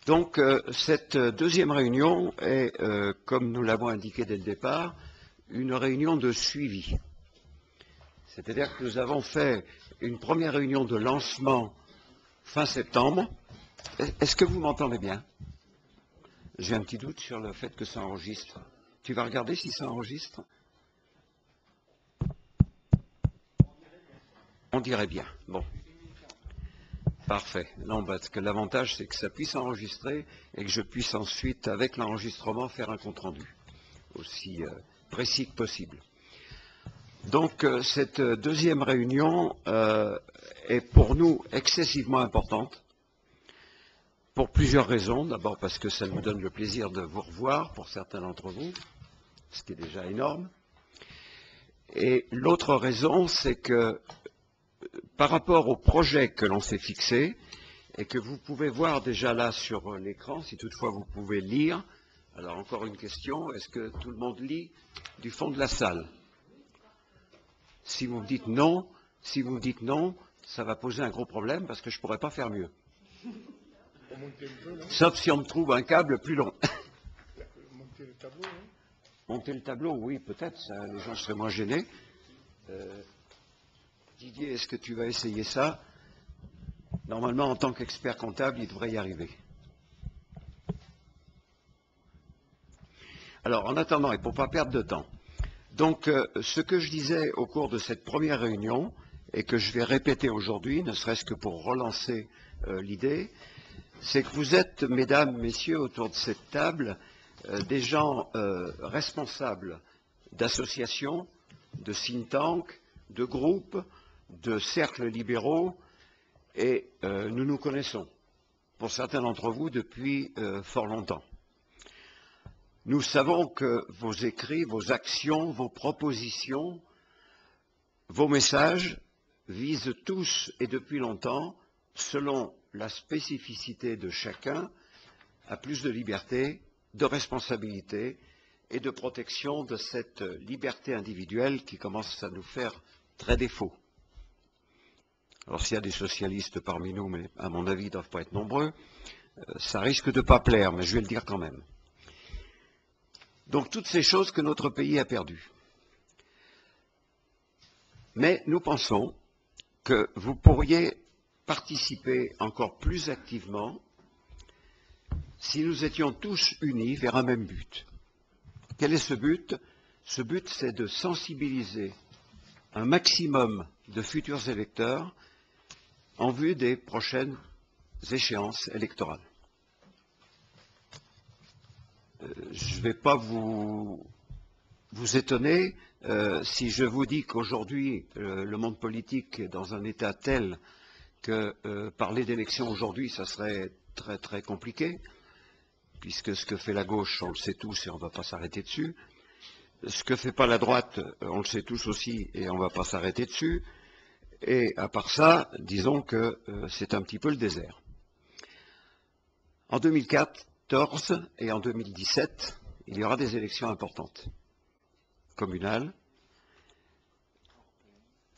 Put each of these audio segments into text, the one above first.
Donc, cette deuxième réunion est, comme nous l'avons indiqué dès le départ, une réunion de suivi. C'est-à-dire que nous avons fait une première réunion de lancement fin septembre. Est-ce que vous m'entendez bien? J'ai un petit doute sur le fait que ça enregistre. Tu vas regarder si ça enregistre? On dirait bien. Bon. Parfait. Non, parce que l'avantage, c'est que ça puisse enregistrer et que je puisse ensuite, avec l'enregistrement, faire un compte-rendu aussi précis que possible. Donc, cette deuxième réunion est pour nous excessivement importante, pour plusieurs raisons. D'abord parce que ça nous donne le plaisir de vous revoir, pour certains d'entre vous, ce qui est déjà énorme. Et l'autre raison, c'est que par rapport au projet que l'on s'est fixé, et que vous pouvez voir déjà là sur l'écran, si toutefois vous pouvez lire. Alors encore une question, est-ce que tout le monde lit du fond de la salle? Si vous me dites non, ça va poser un gros problème parce que je ne pourrai pas faire mieux. Sauf si on me trouve un câble plus long. Monter le tableau, hein? Monter le tableau, oui, peut-être, les gens seraient moins gênés. Didier, est-ce que tu vas essayer ça? Normalement, en tant qu'expert comptable, il devrait y arriver. Alors, en attendant, et pour ne pas perdre de temps, donc ce que je disais au cours de cette première réunion, et que je vais répéter aujourd'hui, ne serait-ce que pour relancer l'idée, c'est que vous êtes, mesdames, messieurs, autour de cette table, des gens responsables d'associations, de think tanks, de groupes, de cercles libéraux, et nous nous connaissons, pour certains d'entre vous, depuis fort longtemps. Nous savons que vos écrits, vos actions, vos propositions, vos messages visent tous et depuis longtemps, selon la spécificité de chacun, à plus de liberté, de responsabilité et de protection de cette liberté individuelle qui commence à nous faire très défaut. Alors s'il y a des socialistes parmi nous, mais à mon avis ils ne doivent pas être nombreux, ça risque de ne pas plaire, mais je vais le dire quand même. Donc toutes ces choses que notre pays a perdues. Mais nous pensons que vous pourriez participer encore plus activement si nous étions tous unis vers un même but. Quel est ce but? Ce but, c'est de sensibiliser un maximum de futurs électeurs en vue des prochaines échéances électorales. Je ne vais pas vous étonner si je vous dis qu'aujourd'hui, le monde politique est dans un état tel que parler d'élections aujourd'hui, ça serait très très compliqué, puisque ce que fait la gauche, on le sait tous et on ne va pas s'arrêter dessus. Ce que fait pas la droite, on le sait tous aussi et on ne va pas s'arrêter dessus. Et à part ça, disons que c'est un petit peu le désert. En 2014 et en 2017, il y aura des élections importantes, communales,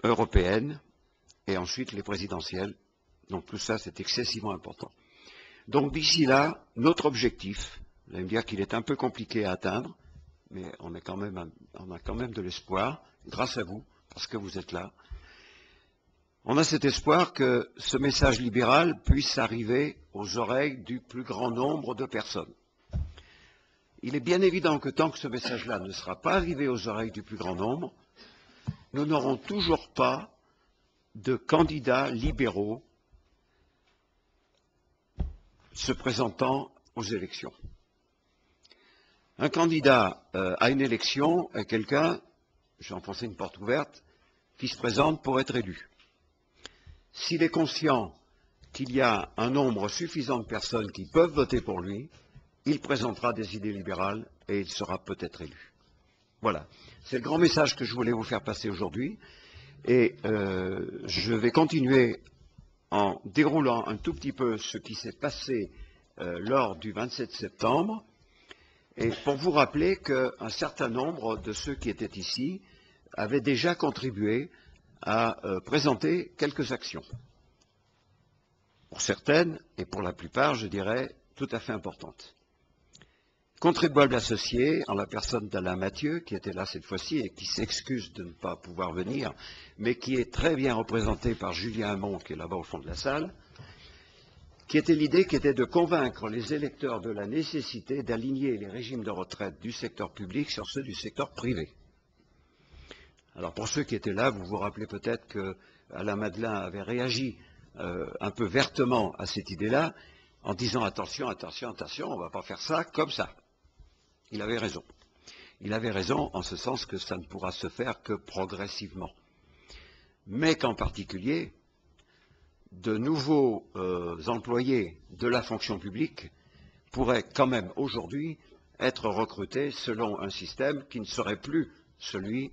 européennes et ensuite les présidentielles. Donc tout ça, c'est excessivement important. Donc d'ici là, notre objectif, vous allez me dire qu'il est un peu compliqué à atteindre, mais on a quand même de l'espoir, grâce à vous, parce que vous êtes là. On a cet espoir que ce message libéral puisse arriver aux oreilles du plus grand nombre de personnes. Il est bien évident que tant que ce message-là ne sera pas arrivé aux oreilles du plus grand nombre, nous n'aurons toujours pas de candidats libéraux se présentant aux élections. Un candidat à une élection est quelqu'un, j'ai enfoncé une porte ouverte, qui se présente pour être élu. S'il est conscient qu'il y a un nombre suffisant de personnes qui peuvent voter pour lui, il présentera des idées libérales et il sera peut-être élu. Voilà. C'est le grand message que je voulais vous faire passer aujourd'hui. Et je vais continuer en déroulant un tout petit peu ce qui s'est passé lors du 27 septembre, et pour vous rappeler qu'un certain nombre de ceux qui étaient ici avaient déjà contribué à présenter quelques actions. Pour certaines, et pour la plupart, je dirais tout à fait importante. Contribuable associé, en la personne d'Alain Mathieu, qui était là cette fois-ci et qui s'excuse de ne pas pouvoir venir, mais qui est très bien représenté par Julien Hamon, qui est là-bas au fond de la salle, qui était l'idée qui était de convaincre les électeurs de la nécessité d'aligner les régimes de retraite du secteur public sur ceux du secteur privé. Alors pour ceux qui étaient là, vous vous rappelez peut-être que Alain Madelin avait réagi un peu vertement à cette idée-là, en disant attention, attention, attention, on ne va pas faire ça comme ça. Il avait raison. Il avait raison en ce sens que ça ne pourra se faire que progressivement. Mais qu'en particulier, de nouveaux employés de la fonction publique pourraient quand même aujourd'hui être recrutés selon un système qui ne serait plus celui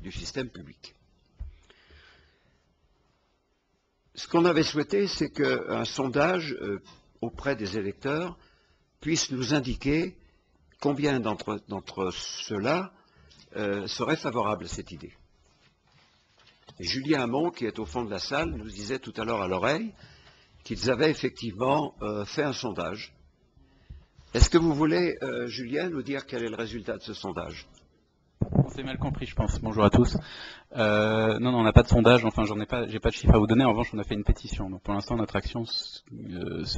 du système public. Ce qu'on avait souhaité, c'est qu'un sondage auprès des électeurs puisse nous indiquer combien d'entre ceux-là seraient favorables à cette idée. Et Julien Hamon, qui est au fond de la salle, nous disait tout à l'heure à l'oreille qu'ils avaient effectivement fait un sondage. Est-ce que vous voulez, Julien, nous dire quel est le résultat de ce sondage? On s'est mal compris, je pense. Bonjour à tous. Non, on n'a pas de sondage. Enfin, j'ai pas de chiffre à vous donner. En revanche, on a fait une pétition. Donc, pour l'instant, notre action se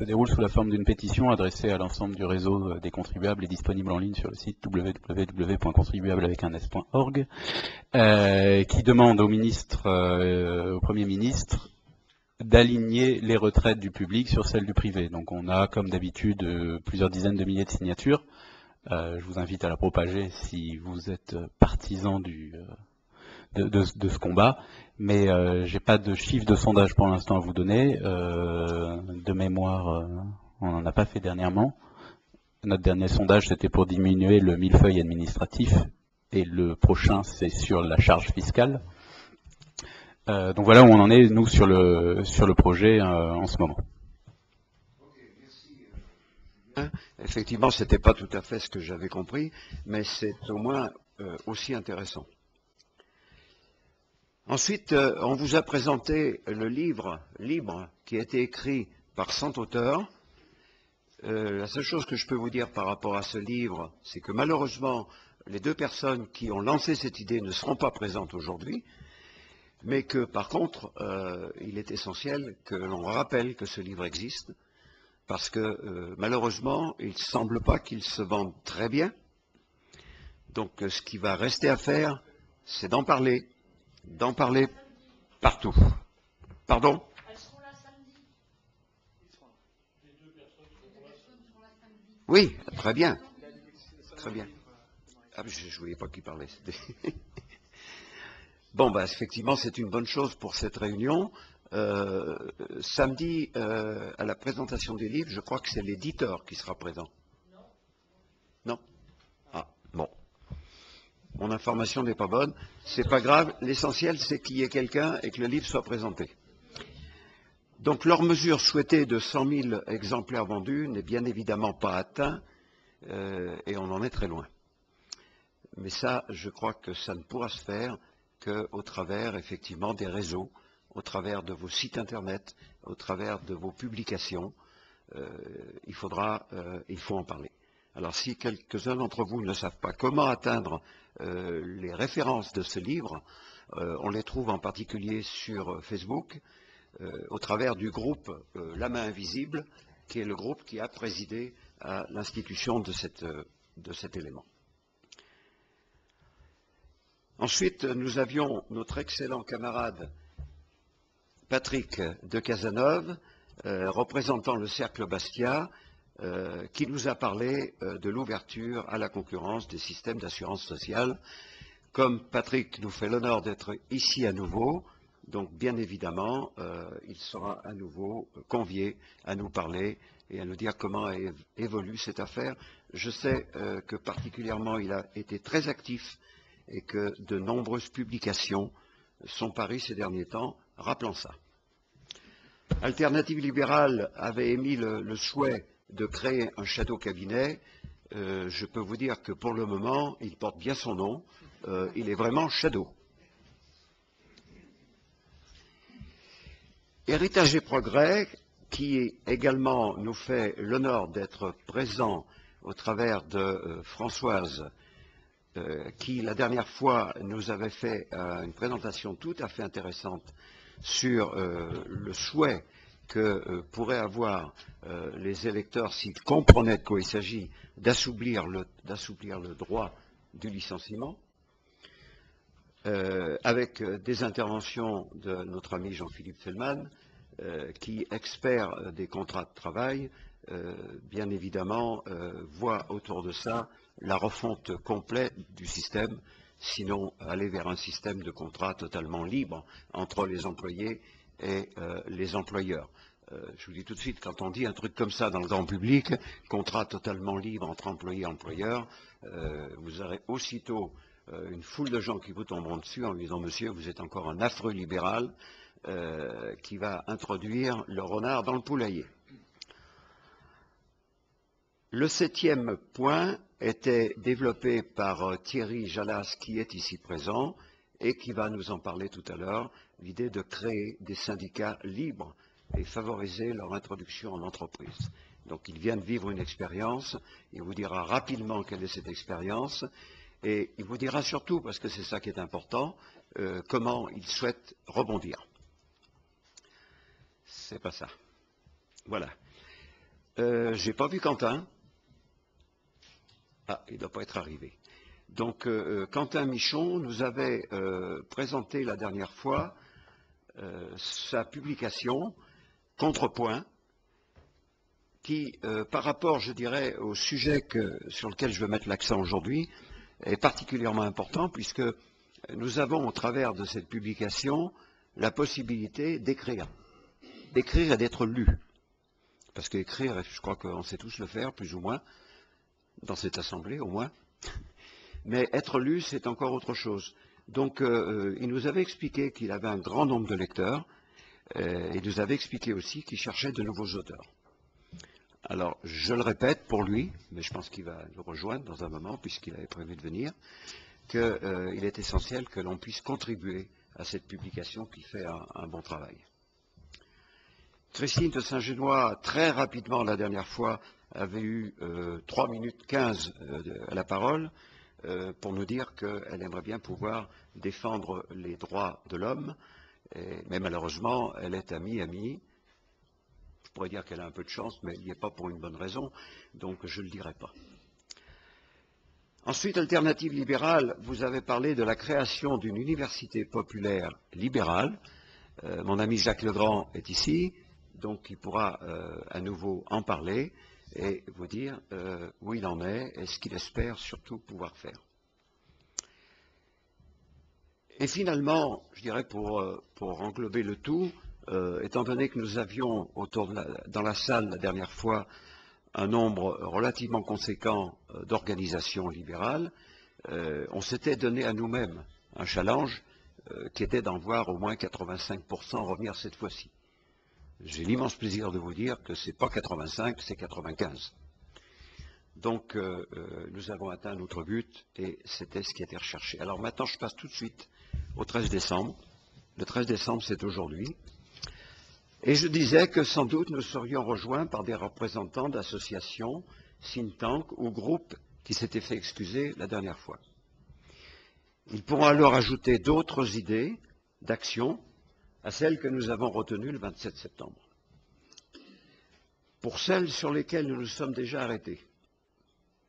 déroule sous la forme d'une pétition adressée à l'ensemble du réseau des contribuables et disponible en ligne sur le site www.contribuable.org, qui demande au Premier ministre, d'aligner les retraites du public sur celles du privé. Donc, on a, comme d'habitude, plusieurs dizaines de milliers de signatures. Je vous invite à la propager si vous êtes partisan de ce combat, mais j'ai pas de chiffre de sondage pour l'instant à vous donner. De mémoire, on n'en a pas fait dernièrement. Notre dernier sondage, c'était pour diminuer le millefeuille administratif, et le prochain, c'est sur la charge fiscale. Donc voilà où on en est, nous, sur le projet en ce moment. Effectivement, ce n'était pas tout à fait ce que j'avais compris, mais c'est au moins aussi intéressant. Ensuite, on vous a présenté le livre libre qui a été écrit par 100 auteurs. La seule chose que je peux vous dire par rapport à ce livre, c'est que malheureusement, les deux personnes qui ont lancé cette idée ne seront pas présentes aujourd'hui, mais que par contre, il est essentiel que l'on rappelle que ce livre existe, parce que malheureusement, il ne semble pas qu'il se vende très bien. Donc ce qui va rester à faire, c'est d'en parler partout. Pardon? Elles seront là samedi. Oui, très bien. Très bien. Ah, je ne voyais pas qui parlait. Bon, bah, effectivement, c'est une bonne chose pour cette réunion. Samedi, à la présentation des livres, je crois que c'est l'éditeur qui sera présent. Non? Ah, bon. Mon information n'est pas bonne. C'est pas grave. L'essentiel, c'est qu'il y ait quelqu'un et que le livre soit présenté. Donc, leur mesure souhaitée de 100 000 exemplaires vendus n'est bien évidemment pas atteinte et on en est très loin. Mais ça, je crois que ça ne pourra se faire qu'au travers, effectivement, des réseaux, au travers de vos sites Internet, au travers de vos publications. Il faut en parler. Alors, si quelques-uns d'entre vous ne savent pas comment atteindre les références de ce livre, on les trouve en particulier sur Facebook, au travers du groupe La Main Invisible, qui est le groupe qui a présidé à l'institution de cet élément. Ensuite, nous avions notre excellent camarade Patrick de Cazeneuve, représentant le Cercle Bastia, qui nous a parlé de l'ouverture à la concurrence des systèmes d'assurance sociale. Comme Patrick nous fait l'honneur d'être ici à nouveau, donc bien évidemment, il sera à nouveau convié à nous parler et à nous dire comment évolue cette affaire. Je sais que particulièrement il a été très actif et que de nombreuses publications sont parues ces derniers temps, rappelant ça. Alternative libérale avait émis le souhait de créer un shadow cabinet. Je peux vous dire que pour le moment, il porte bien son nom. Il est vraiment shadow. Héritage et Progrès, qui également nous fait l'honneur d'être présent au travers de Françoise, qui la dernière fois nous avait fait une présentation tout à fait intéressante sur le souhait que pourraient avoir les électeurs s'ils comprenaient de quoi il s'agit d'assouplir le droit du licenciement, avec des interventions de notre ami Jean-Philippe Fellman, qui, expert des contrats de travail, bien évidemment, voit autour de ça la refonte complète du système, sinon aller vers un système de contrat totalement libre entre les employés et les employeurs. Je vous dis tout de suite, quand on dit un truc comme ça dans le grand public, contrat totalement libre entre employés et employeurs, vous aurez aussitôt une foule de gens qui vous tomberont dessus en lui disant « Monsieur, vous êtes encore un affreux libéral qui va introduire le renard dans le poulailler ». Le 7e point était développé par Thierry Jalas, qui est ici présent et qui va nous en parler tout à l'heure, l'idée de créer des syndicats libres et favoriser leur introduction en entreprise. Donc il vient de vivre une expérience, il vous dira rapidement quelle est cette expérience, et il vous dira surtout, parce que c'est ça qui est important, comment il souhaite rebondir. C'est pas ça. Voilà. J'ai pas vu Quentin. Ah, il ne doit pas être arrivé. Donc, Quentin Michon nous avait présenté la dernière fois sa publication Contrepoint, qui, par rapport, je dirais, au sujet sur lequel je veux mettre l'accent aujourd'hui, est particulièrement important, puisque nous avons, au travers de cette publication, la possibilité d'écrire et d'être lu. Parce qu'écrire, je crois qu'on sait tous le faire, plus ou moins, dans cette assemblée au moins, mais être lu, c'est encore autre chose. Donc, il nous avait expliqué qu'il avait un grand nombre de lecteurs, et il nous avait expliqué aussi qu'il cherchait de nouveaux auteurs. Alors, je le répète pour lui, mais je pense qu'il va nous rejoindre dans un moment, puisqu'il avait prévu de venir, qu'il est essentiel que l'on puisse contribuer à cette publication qui fait un bon travail. Christine de Saint-Genois, très rapidement la dernière fois, avait eu 3 minutes 15 à la parole pour nous dire qu'elle aimerait bien pouvoir défendre les droits de l'homme, mais malheureusement, elle est à Miami. Je pourrais dire qu'elle a un peu de chance, mais elle n'y est pas pour une bonne raison, donc je ne le dirai pas. Ensuite, Alternative libérale, vous avez parlé de la création d'une université populaire libérale. Mon ami Jacques Legrand est ici, donc il pourra à nouveau en parler et vous dire où il en est et ce qu'il espère surtout pouvoir faire. Et finalement, je dirais pour englober le tout, étant donné que nous avions dans la salle la dernière fois un nombre relativement conséquent d'organisations libérales, on s'était donné à nous-mêmes un challenge qui était d'en voir au moins 85% revenir cette fois-ci. J'ai l'immense plaisir de vous dire que ce n'est pas 85, c'est 95. Donc, nous avons atteint notre but et c'était ce qui était recherché. Alors maintenant, je passe tout de suite au 13 décembre. Le 13 décembre, c'est aujourd'hui. Et je disais que sans doute nous serions rejoints par des représentants d'associations, think tanks ou groupes qui s'étaient fait excuser la dernière fois. Ils pourront alors ajouter d'autres idées d'action à celles que nous avons retenues le 27 septembre. Pour celles sur lesquelles nous nous sommes déjà arrêtés,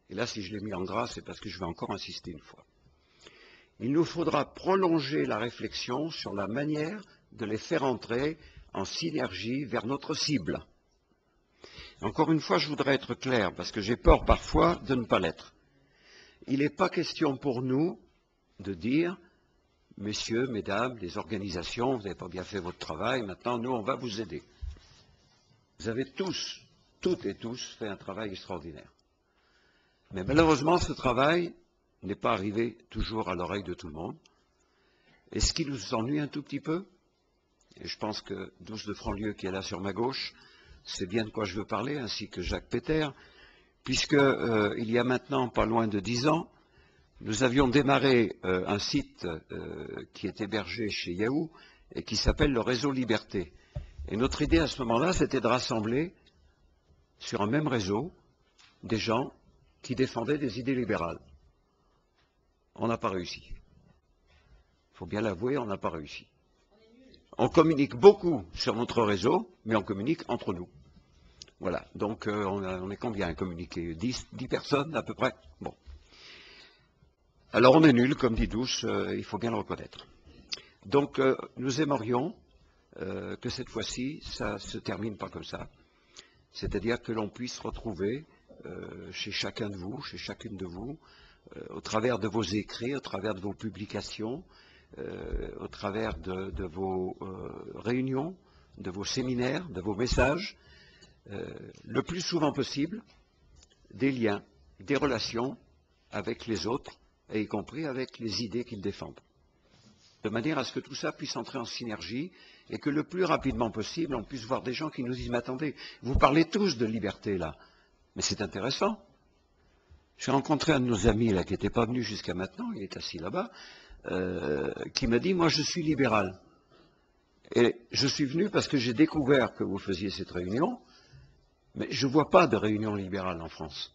et là si je l'ai mis en gras, c'est parce que je vais encore insister une fois, il nous faudra prolonger la réflexion sur la manière de les faire entrer en synergie vers notre cible. Encore une fois, je voudrais être clair, parce que j'ai peur parfois de ne pas l'être. Il n'est pas question pour nous de dire « Messieurs, mesdames, les organisations, vous n'avez pas bien fait votre travail, maintenant nous on va vous aider ». Vous avez tous, toutes et tous, fait un travail extraordinaire. Mais malheureusement, ce travail n'est pas arrivé toujours à l'oreille de tout le monde. Et ce qui nous ennuie un tout petit peu, et je pense que Douce de Franlieu qui est là sur ma gauche, c'est bien de quoi je veux parler, ainsi que Jacques Péter, puisque il y a maintenant pas loin de 10 ans, nous avions démarré un site qui est hébergé chez Yahoo et qui s'appelle le Réseau Liberté. Et notre idée à ce moment-là, c'était de rassembler sur un même réseau des gens qui défendaient des idées libérales. On n'a pas réussi. Il faut bien l'avouer, on n'a pas réussi. On communique beaucoup sur notre réseau, mais on communique entre nous. Voilà, donc on est combien à communiquer 10 personnes à peu près. Bon. Alors on est nul, comme dit Douce, il faut bien le reconnaître. Donc nous aimerions que cette fois-ci, ça se termine pas comme ça. C'est-à-dire que l'on puisse retrouver chez chacun de vous, chez chacune de vous, au travers de vos écrits, au travers de vos publications, au travers de vos réunions, de vos séminaires, de vos messages, le plus souvent possible, des liens, des relations avec les autres, et y compris avec les idées qu'ils défendent. De manière à ce que tout ça puisse entrer en synergie et que le plus rapidement possible, on puisse voir des gens qui nous disent « Mais attendez, vous parlez tous de liberté là, mais c'est intéressant. » J'ai rencontré un de nos amis là qui n'était pas venu jusqu'à maintenant, il est assis là-bas, qui m'a dit « Moi je suis libéral. Et je suis venu parce que j'ai découvert que vous faisiez cette réunion, mais je ne vois pas de réunion libérale en France. »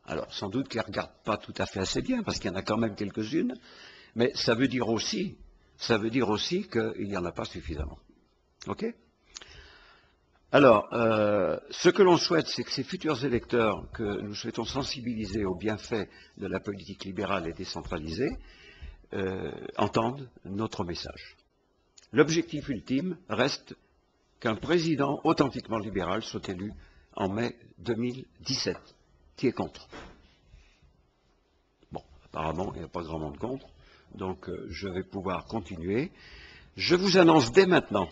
Alors sans doute qu'elle ne regarde pas tout à fait assez bien, parce qu'il y en a quand même quelques-unes, mais ça veut dire aussi qu'il n'y en a pas suffisamment. OK ? Alors, ce que l'on souhaite, c'est que ces futurs électeurs que nous souhaitons sensibiliser aux bienfaits de la politique libérale et décentralisée entendent notre message. L'objectif ultime reste qu'un président authentiquement libéral soit élu en mai 2017. Qui est contre? Bon, apparemment, il n'y a pas grand monde contre, donc je vais pouvoir continuer. Je vous annonce dès maintenant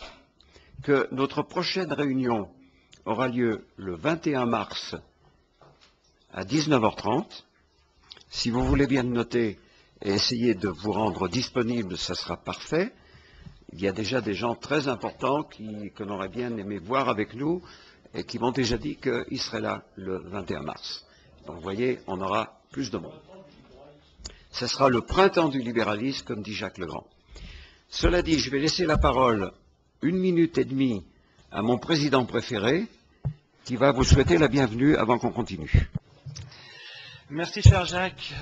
que notre prochaine réunion aura lieu le 21 mars à 19h30. Si vous voulez bien le noter et essayer de vous rendre disponible, ça sera parfait. Il y a déjà des gens très importants que l'on aurait bien aimé voir avec nous et qui m'ont déjà dit qu'ils seraient là le 21 mars. Donc vous voyez, on aura plus de monde. Ce sera le printemps du libéralisme, comme dit Jacques Legrand. Cela dit, je vais laisser la parole 1 minute et demie à mon président préféré, qui va vous souhaiter la bienvenue avant qu'on continue. Merci, cher Jacques.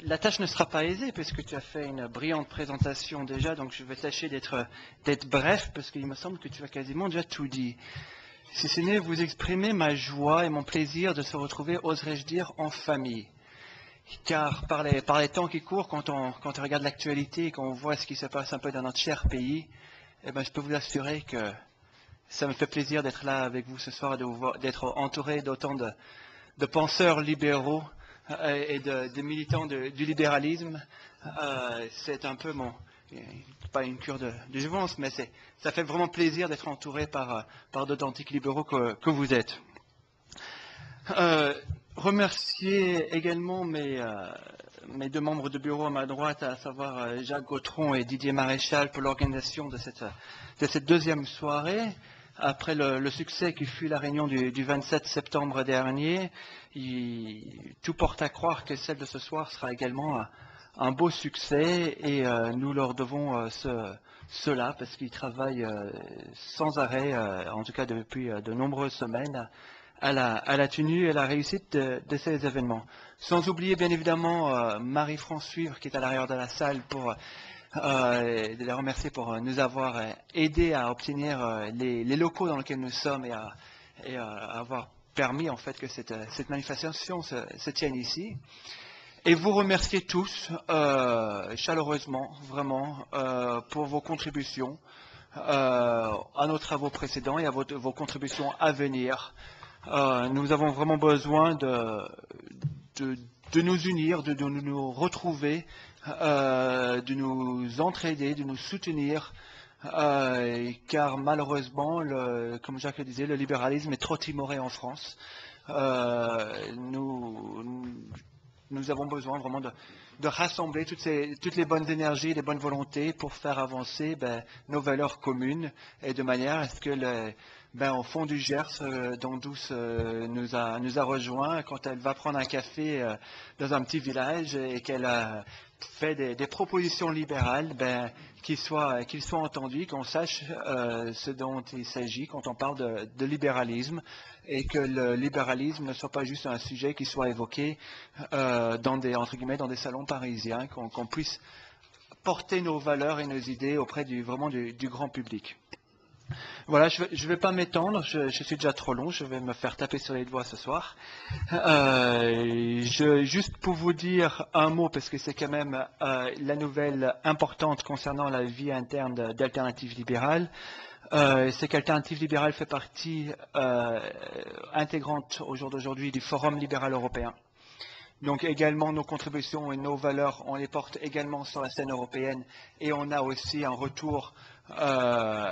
La tâche ne sera pas aisée, puisque tu as fait une brillante présentation déjà, donc je vais tâcher d'être bref, parce qu'il me semble que tu as quasiment déjà tout dit. Si ce n'est vous exprimer ma joie et mon plaisir de se retrouver, oserais-je dire, en famille. Car par les temps qui courent, quand on regarde l'actualité et qu'on voit ce qui se passe un peu dans notre cher pays, eh ben, je peux vous assurer que ça me fait plaisir d'être là avec vous ce soir et d'être entouré d'autant de penseurs libéraux et de militants du libéralisme. C'est un peu pas une cure de jouvence, mais ça fait vraiment plaisir d'être entouré par d'authentiques libéraux que vous êtes. Remercier également mes deux membres de bureau à ma droite, à savoir Jacques Gautron et Didier Maréchal, pour l'organisation de cette deuxième soirée. Après le succès qui fut la réunion du 27 septembre dernier, tout porte à croire que celle de ce soir sera également un beau succès, et nous leur devons cela, parce qu'ils travaillent sans arrêt, en tout cas depuis de nombreuses semaines, à la tenue et à la réussite de ces événements. Sans oublier bien évidemment Marie-France Suivre, qui est à l'arrière de la salle, pour de la remercier pour nous avoir aidé à obtenir les locaux dans lesquels nous sommes et à avoir permis en fait que cette manifestation se tienne ici. Et vous remercier tous chaleureusement, vraiment, pour vos contributions à nos travaux précédents et à vos contributions à venir. Nous avons vraiment besoin de nous unir, de nous retrouver, de nous entraider, de nous soutenir, car malheureusement, comme Jacques le disait, le libéralisme est trop timoré en France. Nous avons besoin vraiment de rassembler toutes les bonnes énergies, les bonnes volontés pour faire avancer nos valeurs communes, et de manière à ce que au fond du Gers, dont Douce nous a rejoint quand elle va prendre un café dans un petit village et qu'elle fait des propositions libérales, qu'ils soient entendus, qu'on sache ce dont il s'agit quand on parle de libéralisme, et que le libéralisme ne soit pas juste un sujet qui soit évoqué entre guillemets, dans des salons parisiens, qu'on puisse porter nos valeurs et nos idées auprès du grand public. Voilà, je ne vais pas m'étendre, je suis déjà trop long, je vais me faire taper sur les doigts ce soir. Juste pour vous dire un mot, parce que c'est quand même la nouvelle importante concernant la vie interne d'Alternative Libérale, c'est qu'Alternative Libérale fait partie intégrante au jour d'aujourd'hui du Forum libéral européen. Donc également nos contributions et nos valeurs, on les porte également sur la scène européenne, et on a aussi un retour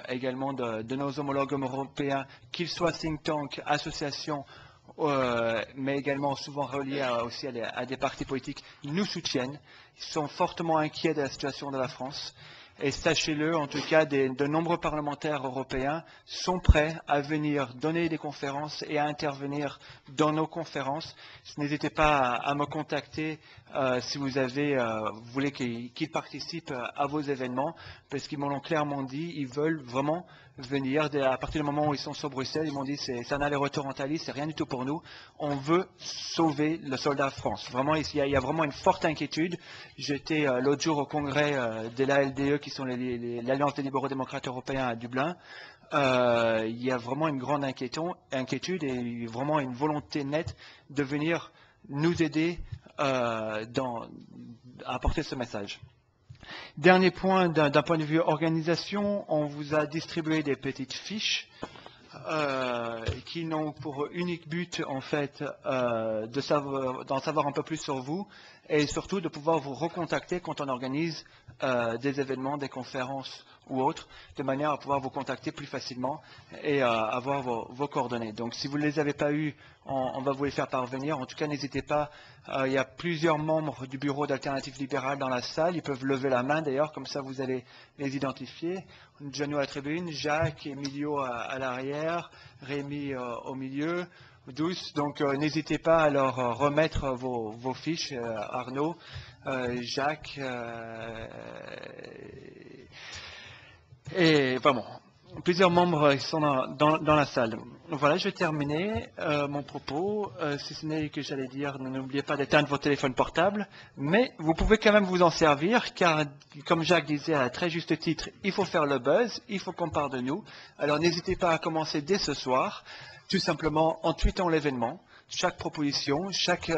également de nos homologues européens, qu'ils soient think tank, associations, mais également souvent reliés aussi à des partis politiques, nous soutiennent, ils sont fortement inquiets de la situation de la France. Et sachez-le, en tout cas, de nombreux parlementaires européens sont prêts à venir donner des conférences et à intervenir dans nos conférences. N'hésitez pas à me contacter si vous voulez qu'ils participent à vos événements, parce qu'ils m'ont clairement dit, ils veulent vraiment venir. À partir du moment où ils sont sur Bruxelles, ils m'ont dit, c'est un aller-retour en Thalys, c'est rien du tout pour nous. On veut sauver le soldat France. Vraiment, il y a vraiment une forte inquiétude. J'étais l'autre jour au congrès de l'ALDE, qui sont l'Alliance des libéraux-démocrates européens à Dublin. Il y a vraiment une grande inquiétude et vraiment une volonté nette de venir nous aider à apporter ce message. Dernier point, d'un point de vue organisation, on vous a distribué des petites fiches qui n'ont pour unique but, en fait, d'en savoir un peu plus sur vous, et surtout de pouvoir vous recontacter quand on organise des événements, des conférences ou autres, de manière à pouvoir vous contacter plus facilement et avoir vos coordonnées. Donc si vous ne les avez pas eues, on va vous les faire parvenir. En tout cas, n'hésitez pas, il y a plusieurs membres du bureau d'Alternative Libérale dans la salle, ils peuvent lever la main d'ailleurs, comme ça vous allez les identifier. Gianni à la tribune, Jacques, Emilio à l'arrière, Rémi au milieu, Douce. Donc n'hésitez pas à leur remettre vos fiches, Arnaud, Jacques, et vraiment, plusieurs membres sont dans la salle. Voilà, je vais terminer mon propos, si ce n'est que j'allais dire, n'oubliez pas d'éteindre vos téléphones portables, mais vous pouvez quand même vous en servir, car comme Jacques disait à très juste titre, il faut faire le buzz, il faut qu'on parle de nous. Alors n'hésitez pas à commencer dès ce soir, tout simplement en tweetant l'événement. Chaque proposition, chaque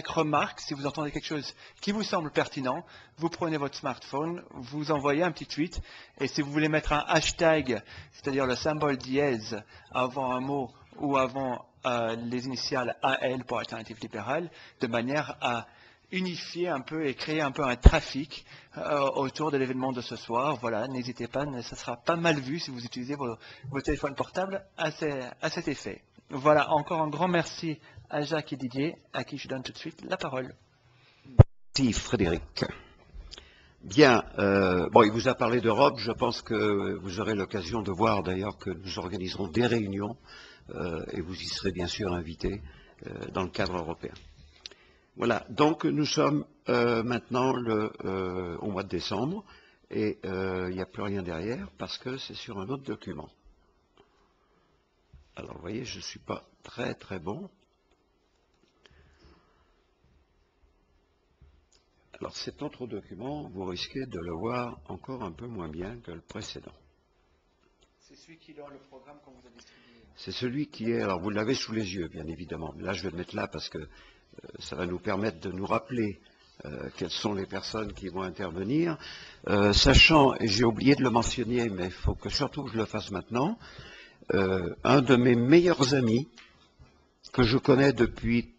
remarque, si vous entendez quelque chose qui vous semble pertinent, vous prenez votre smartphone, vous envoyez un petit tweet, et si vous voulez mettre un hashtag, c'est-à-dire le symbole dièse avant un mot ou avant les initiales AL pour Alternative Libérale, de manière à unifier un peu et créer un peu un trafic autour de l'événement de ce soir. Voilà, n'hésitez pas, ça sera pas mal vu si vous utilisez vos téléphones portables à cet effet. Voilà, encore un grand merci à Jacques et Didier, à qui je donne tout de suite la parole. Merci Frédéric. Bien, il vous a parlé d'Europe, je pense que vous aurez l'occasion de voir d'ailleurs que nous organiserons des réunions et vous y serez bien sûr invités dans le cadre européen. Voilà, donc nous sommes maintenant au mois de décembre et il n'y a plus rien derrière parce que c'est sur un autre document. Alors, vous voyez, je ne suis pas très très bon. Alors, cet autre document, vous risquez de le voir encore un peu moins bien que le précédent. C'est celui qui est dans le programme qu'on vous a distribué. C'est celui qui est, alors vous l'avez sous les yeux, bien évidemment. Là, je vais le mettre là parce que ça va nous permettre de nous rappeler quelles sont les personnes qui vont intervenir. Sachant, et j'ai oublié de le mentionner, mais il faut que surtout je le fasse maintenant, un de mes meilleurs amis, que je connais depuis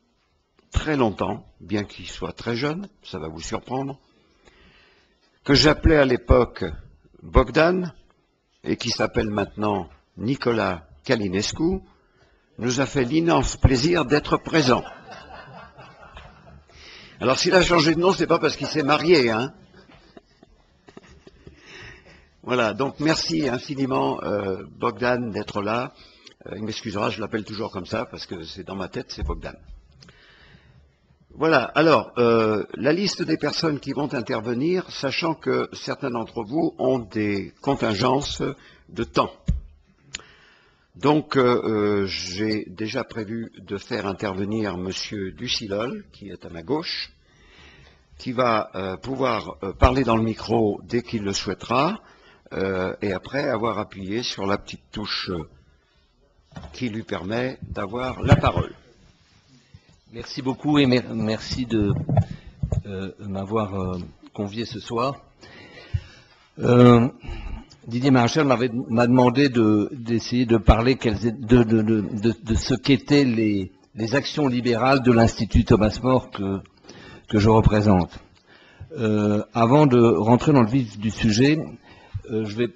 très longtemps, bien qu'il soit très jeune, ça va vous surprendre, que j'appelais à l'époque Bogdan, et qui s'appelle maintenant Nicolas Calinescu, nous a fait l'immense plaisir d'être présent. Alors s'il a changé de nom, c'est pas parce qu'il s'est marié, hein. Voilà, donc merci infiniment Bogdan d'être là. Il m'excusera, je l'appelle toujours comme ça parce que c'est dans ma tête, c'est Bogdan. Voilà, alors, la liste des personnes qui vont intervenir, sachant que certains d'entre vous ont des contingences de temps. Donc, j'ai déjà prévu de faire intervenir Monsieur Ducilol, qui est à ma gauche, qui va pouvoir parler dans le micro dès qu'il le souhaitera, et après avoir appuyé sur la petite touche qui lui permet d'avoir la parole. Merci beaucoup et merci de m'avoir convié ce soir. Didier Maréchal m'a demandé d'essayer de parler de ce qu'étaient les actions libérales de l'Institut Thomas More que je représente. Avant de rentrer dans le vif du sujet, je vais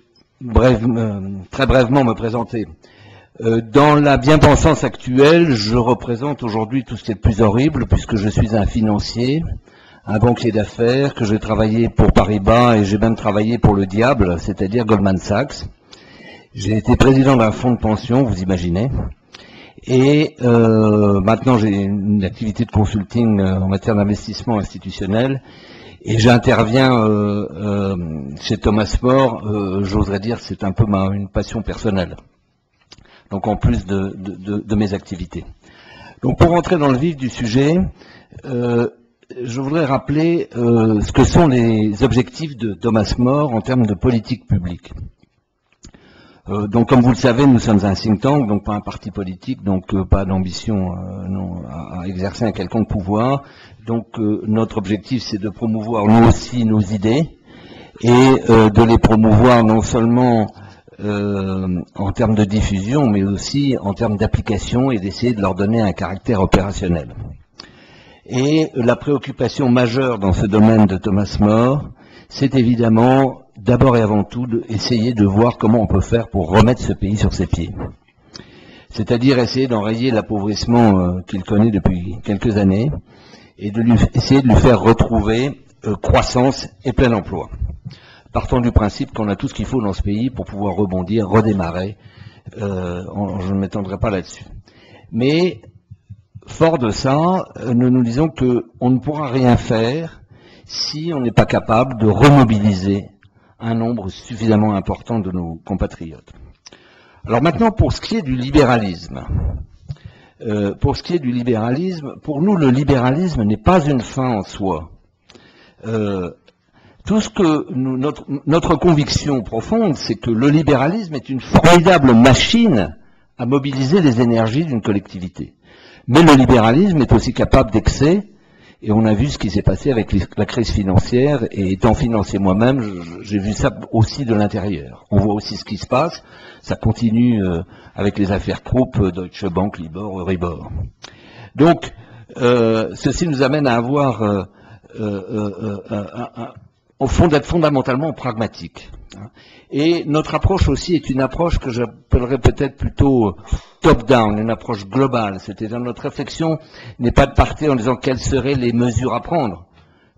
très brièvement me présenter. Dans la bien-pensance actuelle, je représente aujourd'hui tout ce qui est de plus horrible, puisque je suis un financier, un banquier d'affaires, que j'ai travaillé pour Paribas et j'ai même travaillé pour le diable, c'est-à-dire Goldman Sachs. J'ai été président d'un fonds de pension, vous imaginez, et maintenant j'ai une activité de consulting en matière d'investissement institutionnel, et j'interviens chez Thomas More, j'oserais dire c'est un peu une passion personnelle. Donc en plus de mes activités. Donc pour rentrer dans le vif du sujet, je voudrais rappeler ce que sont les objectifs de Thomas More en termes de politique publique. Donc comme vous le savez, nous sommes un think tank, donc pas un parti politique, donc pas d'ambition à exercer un quelconque pouvoir. Donc notre objectif c'est de promouvoir nous aussi nos idées et de les promouvoir non seulement en termes de diffusion, mais aussi en termes d'application et d'essayer de leur donner un caractère opérationnel. Et la préoccupation majeure dans ce domaine de Thomas More, c'est évidemment d'abord et avant tout d'essayer de voir comment on peut faire pour remettre ce pays sur ses pieds. C'est-à-dire essayer d'enrayer l'appauvrissement qu'il connaît depuis quelques années et essayer de lui faire retrouver croissance et plein emploi. Partons du principe qu'on a tout ce qu'il faut dans ce pays pour pouvoir rebondir, redémarrer. Je ne m'étendrai pas là-dessus. Mais, fort de ça, nous nous disons qu'on ne pourra rien faire si on n'est pas capable de remobiliser un nombre suffisamment important de nos compatriotes. Alors maintenant, pour ce qui est du libéralisme. Pour nous, le libéralisme n'est pas une fin en soi. Tout ce que notre conviction profonde, c'est que le libéralisme est une formidable machine à mobiliser les énergies d'une collectivité. Mais le libéralisme est aussi capable d'excès, et on a vu ce qui s'est passé avec la crise financière, et étant financier moi-même, j'ai vu ça aussi de l'intérieur. On voit aussi ce qui se passe, ça continue avec les affaires Krupp, Deutsche Bank, Libor, Euribor. Donc, ceci nous amène à avoir au fond d'être fondamentalement pragmatique. Et notre approche aussi est une approche que j'appellerais peut-être plutôt top-down, une approche globale. C'est-à-dire notre réflexion n'est pas de partir en disant quelles seraient les mesures à prendre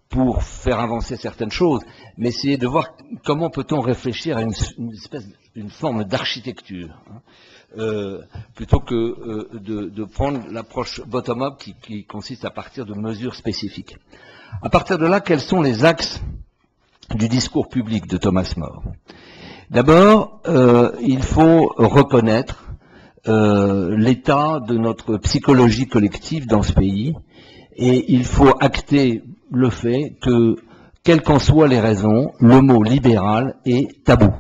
pour faire avancer certaines choses, mais essayer de voir comment peut-on réfléchir à une forme d'architecture, plutôt que de prendre l'approche bottom-up qui consiste à partir de mesures spécifiques. À partir de là, quels sont les axes du discours public de Thomas More? D'abord, il faut reconnaître l'état de notre psychologie collective dans ce pays, et il faut acter le fait que, quelles qu'en soient les raisons, le mot libéral est tabou.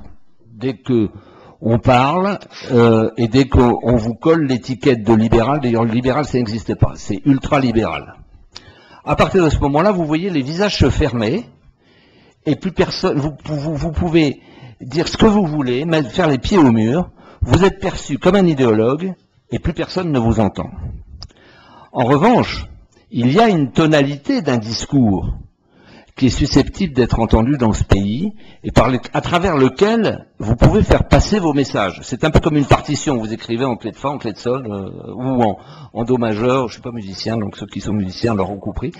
Dès que on parle et dès qu'on vous colle l'étiquette de libéral, d'ailleurs le libéral ça n'existait pas, c'est ultra-libéral. À partir de ce moment-là, vous voyez les visages se fermer, et plus personne, vous pouvez dire ce que vous voulez, faire les pieds au mur, vous êtes perçu comme un idéologue, et plus personne ne vous entend. En revanche, il y a une tonalité d'un discours qui est susceptible d'être entendu dans ce pays et à travers lequel vous pouvez faire passer vos messages. C'est un peu comme une partition, vous écrivez en clé de fa, en clé de sol ou en do majeur. Je suis pas musicien, donc ceux qui sont musiciens l'auront compris.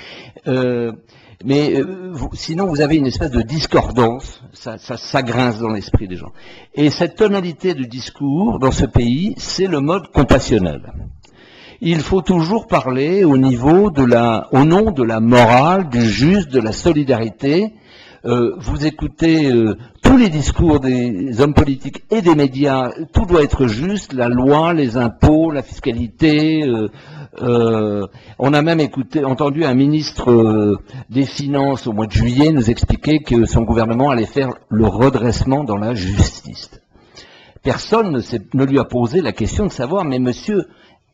Sinon vous avez une espèce de discordance, ça grince dans l'esprit des gens. Et cette tonalité du discours dans ce pays, c'est le mode compassionnel. Il faut toujours parler au nom de la morale, du juste, de la solidarité. Vous écoutez tous les discours des hommes politiques et des médias, tout doit être juste, la loi, les impôts, la fiscalité. On a même entendu un ministre des Finances au mois de juillet nous expliquer que son gouvernement allait faire le redressement dans la justice. Personne ne lui a posé la question de savoir, mais monsieur,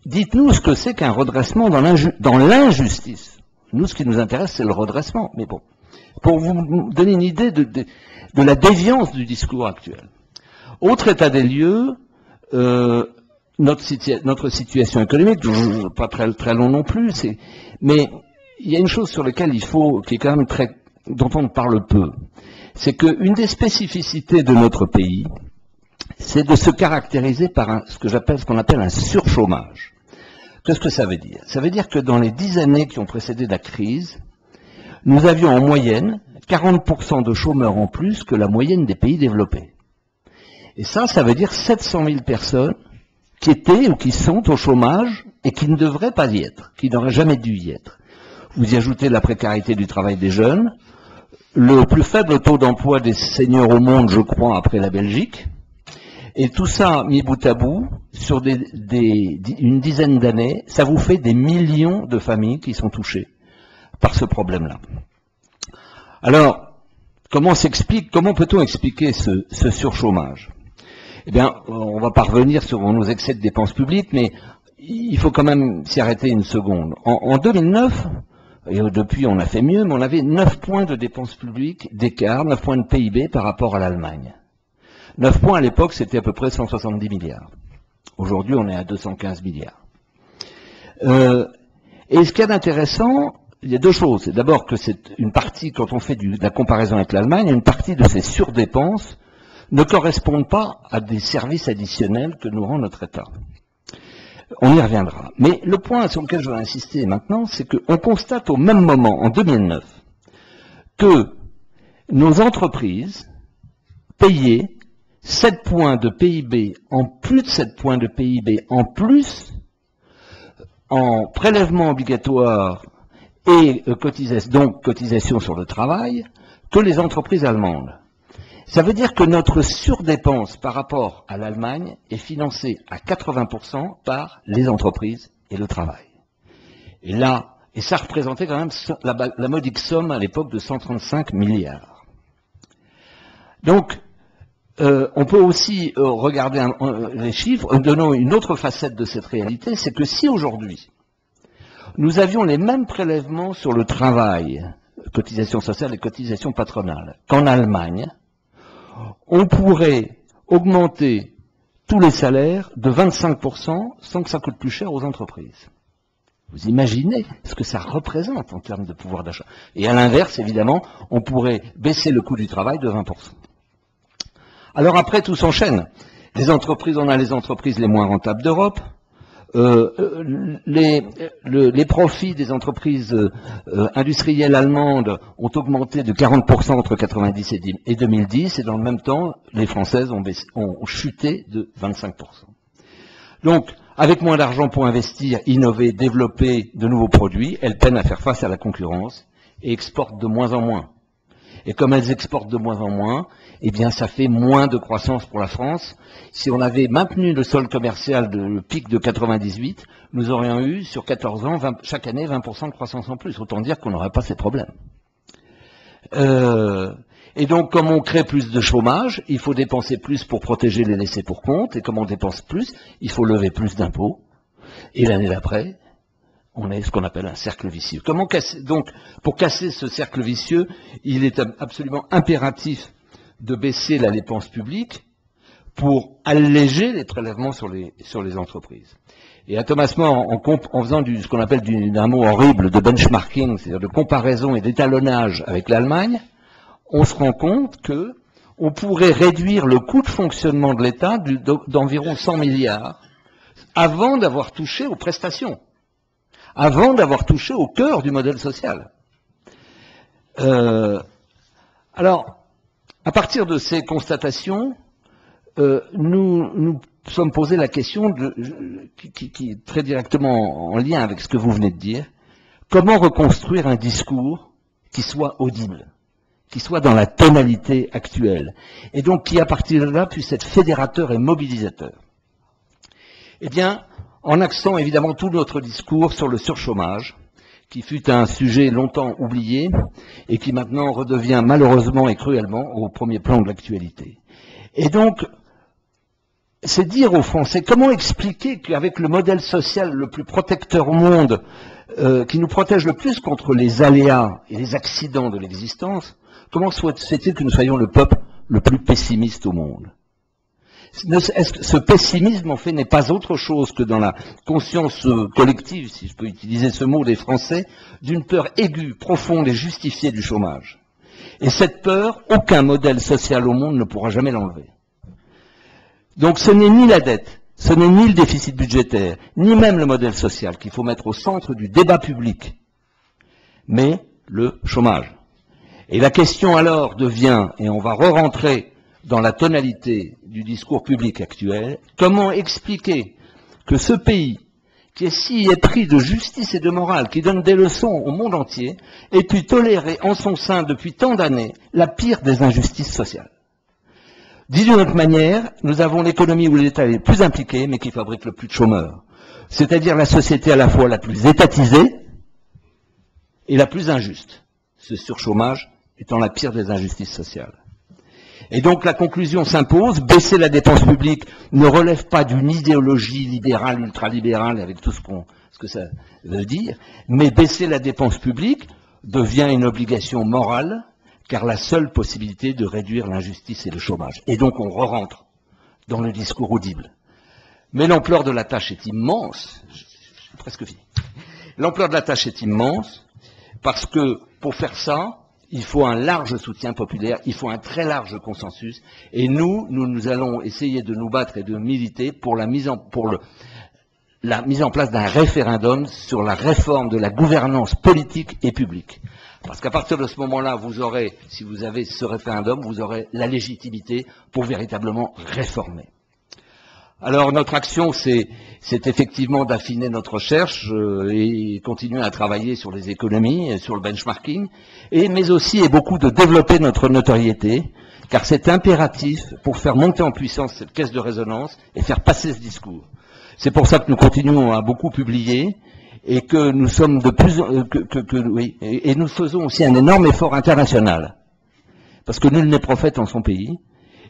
dites-nous ce que c'est qu'un redressement dans l'injustice. Nous, ce qui nous intéresse, c'est le redressement. Mais bon, pour vous donner une idée de la déviance du discours actuel. Autre état des lieux, notre situation économique, pas très long non plus, mais il y a une chose sur laquelle qui est quand même dont on ne parle peu, c'est qu'une des spécificités de notre pays, c'est de se caractériser par ce qu'on appelle un surchômage. Qu'est-ce que ça veut dire? Ça veut dire que dans les 10 années qui ont précédé la crise, nous avions en moyenne 40% de chômeurs en plus que la moyenne des pays développés. Et ça veut dire 700 000 personnes qui étaient ou qui sont au chômage et qui ne devraient pas y être, qui n'auraient jamais dû y être. Vous y ajoutez la précarité du travail des jeunes, le plus faible taux d'emploi des seniors au monde, je crois, après la Belgique, et tout ça mis bout à bout, sur une dizaine d'années, ça vous fait des millions de familles qui sont touchées par ce problème-là. Alors, comment peut-on expliquer ce surchômage? Eh bien, on va pas revenir sur nos excès de dépenses publiques, mais il faut quand même s'y arrêter une seconde. En 2009, et depuis on a fait mieux, mais on avait 9 points de dépenses publiques d'écart, 9 points de PIB par rapport à l'Allemagne. 9 points à l'époque, c'était à peu près 170 milliards. Aujourd'hui, on est à 215 milliards. Et ce qu'il y a d'intéressant, il y a deux choses. C'est d'abord que c'est une partie, quand on fait de la comparaison avec l'Allemagne, une partie de ces surdépenses ne correspondent pas à des services additionnels que nous rend notre État. On y reviendra. Mais le point sur lequel je vais insister maintenant, c'est qu'on constate au même moment, en 2009, que nos entreprises payaient 7 points de PIB, en plus de 7 points de PIB, en plus, en prélèvement obligatoire et cotisation sur le travail, que les entreprises allemandes. Ça veut dire que notre surdépense par rapport à l'Allemagne est financée à 80% par les entreprises et le travail. Et ça représentait quand même la modique somme à l'époque de 135 milliards. Donc, on peut aussi regarder les chiffres en donnant une autre facette de cette réalité, c'est que si aujourd'hui, nous avions les mêmes prélèvements sur le travail, cotisations sociales et cotisations patronales, qu'en Allemagne, on pourrait augmenter tous les salaires de 25% sans que ça coûte plus cher aux entreprises. Vous imaginez ce que ça représente en termes de pouvoir d'achat. Et à l'inverse, évidemment, on pourrait baisser le coût du travail de 20%. Alors après, tout s'enchaîne. On a les entreprises les moins rentables d'Europe. Les profits des entreprises industrielles allemandes ont augmenté de 40% entre 1990 et 2010, et dans le même temps, les Françaises ont chuté de 25%. Donc, avec moins d'argent pour investir, innover, développer de nouveaux produits, elles peinent à faire face à la concurrence et exportent de moins en moins. Et comme elles exportent de moins en moins, eh bien ça fait moins de croissance pour la France. Si on avait maintenu le solde commercial le pic de 98, nous aurions eu sur 14 ans chaque année 20% de croissance en plus. Autant dire qu'on n'aurait pas ces problèmes. Et donc comme on crée plus de chômage, il faut dépenser plus pour protéger les laissés pour compte. Et comme on dépense plus, il faut lever plus d'impôts. Et l'année d'après, on est ce qu'on appelle un cercle vicieux. Donc, pour casser ce cercle vicieux, il est absolument impératif de baisser la dépense publique pour alléger les prélèvements sur les entreprises. Et à Thomas More, en faisant ce qu'on appelle d'un mot horrible de benchmarking, c'est-à-dire de comparaison et d'étalonnage avec l'Allemagne, on se rend compte que on pourrait réduire le coût de fonctionnement de l'État d'environ 100 milliards avant d'avoir touché aux prestations, avant d'avoir touché au cœur du modèle social. Alors, à partir de ces constatations, nous sommes posé la question qui est très directement en lien avec ce que vous venez de dire. Comment reconstruire un discours qui soit audible, qui soit dans la tonalité actuelle, et donc qui, à partir de là, puisse être fédérateur et mobilisateur? Eh bien, en axant évidemment tout notre discours sur le surchômage, qui fut un sujet longtemps oublié et qui maintenant redevient malheureusement et cruellement au premier plan de l'actualité. Et donc, c'est dire aux Français, comment expliquer qu'avec le modèle social le plus protecteur au monde, qui nous protège le plus contre les aléas et les accidents de l'existence, comment souhaite-t-il que nous soyons le peuple le plus pessimiste au monde? Est-ce que ce pessimisme, en fait, n'est pas autre chose que dans la conscience collective, si je peux utiliser ce mot, des Français, d'une peur aiguë, profonde et justifiée du chômage? Et cette peur, aucun modèle social au monde ne pourra jamais l'enlever. Donc ce n'est ni la dette, ce n'est ni le déficit budgétaire, ni même le modèle social qu'il faut mettre au centre du débat public, mais le chômage. Et la question alors devient, et on va re-rentrer dans la tonalité du discours public actuel, comment expliquer que ce pays, qui est si épris de justice et de morale, qui donne des leçons au monde entier, ait pu tolérer en son sein depuis tant d'années la pire des injustices sociales? Dit d'une autre manière, nous avons l'économie où l'État est le plus impliqué, mais qui fabrique le plus de chômeurs. C'est-à-dire la société à la fois la plus étatisée et la plus injuste. Ce surchômage étant la pire des injustices sociales. Et donc la conclusion s'impose, baisser la dépense publique ne relève pas d'une idéologie libérale, ultralibérale, avec tout ce que ça veut dire, mais baisser la dépense publique devient une obligation morale, car la seule possibilité de réduire l'injustice et le chômage. Et donc on re-rentre dans le discours audible. Mais l'ampleur de la tâche est immense, j'ai presque fini. L'ampleur de la tâche est immense, parce que pour faire ça, il faut un large soutien populaire, il faut un très large consensus, et nous allons essayer de nous battre et de militer pour la mise en place d'un référendum sur la réforme de la gouvernance politique et publique. Parce qu'à partir de ce moment-là, vous aurez, si vous avez ce référendum, vous aurez la légitimité pour véritablement réformer. Alors notre action, c'est effectivement d'affiner notre recherche et continuer à travailler sur les économies, sur le benchmarking, mais aussi et beaucoup de développer notre notoriété, car c'est impératif pour faire monter en puissance cette caisse de résonance et faire passer ce discours. C'est pour ça que nous continuons à beaucoup publier et que nous sommes de plus oui, et nous faisons aussi un énorme effort international, parce que nul n'est prophète en son pays,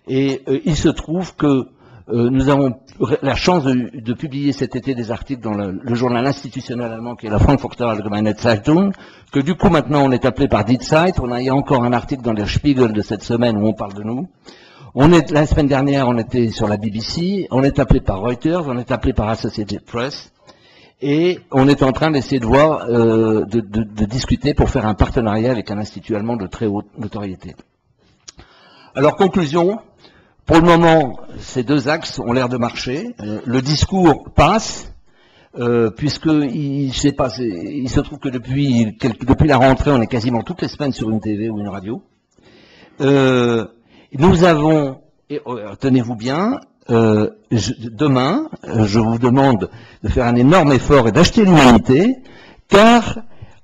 et il se trouve que nous avons la chance de publier cet été des articles dans le journal institutionnel allemand qui est la Frankfurter Allgemeine Zeitung, que du coup maintenant on est appelé par Die Zeit, il y a encore un article dans der Spiegel de cette semaine où on parle de nous. La semaine dernière on était sur la BBC, on est appelé par Reuters, on est appelé par Associated Press, et on est en train d'essayer de voir, de discuter pour faire un partenariat avec un institut allemand de très haute notoriété. Alors conclusion, pour le moment, ces deux axes ont l'air de marcher. Le discours passe, puisqu'il se trouve que depuis la rentrée, on est quasiment toutes les semaines sur une TV ou une radio. Nous avons, tenez-vous bien, demain, je vous demande de faire un énorme effort et d'acheter l'humanité, car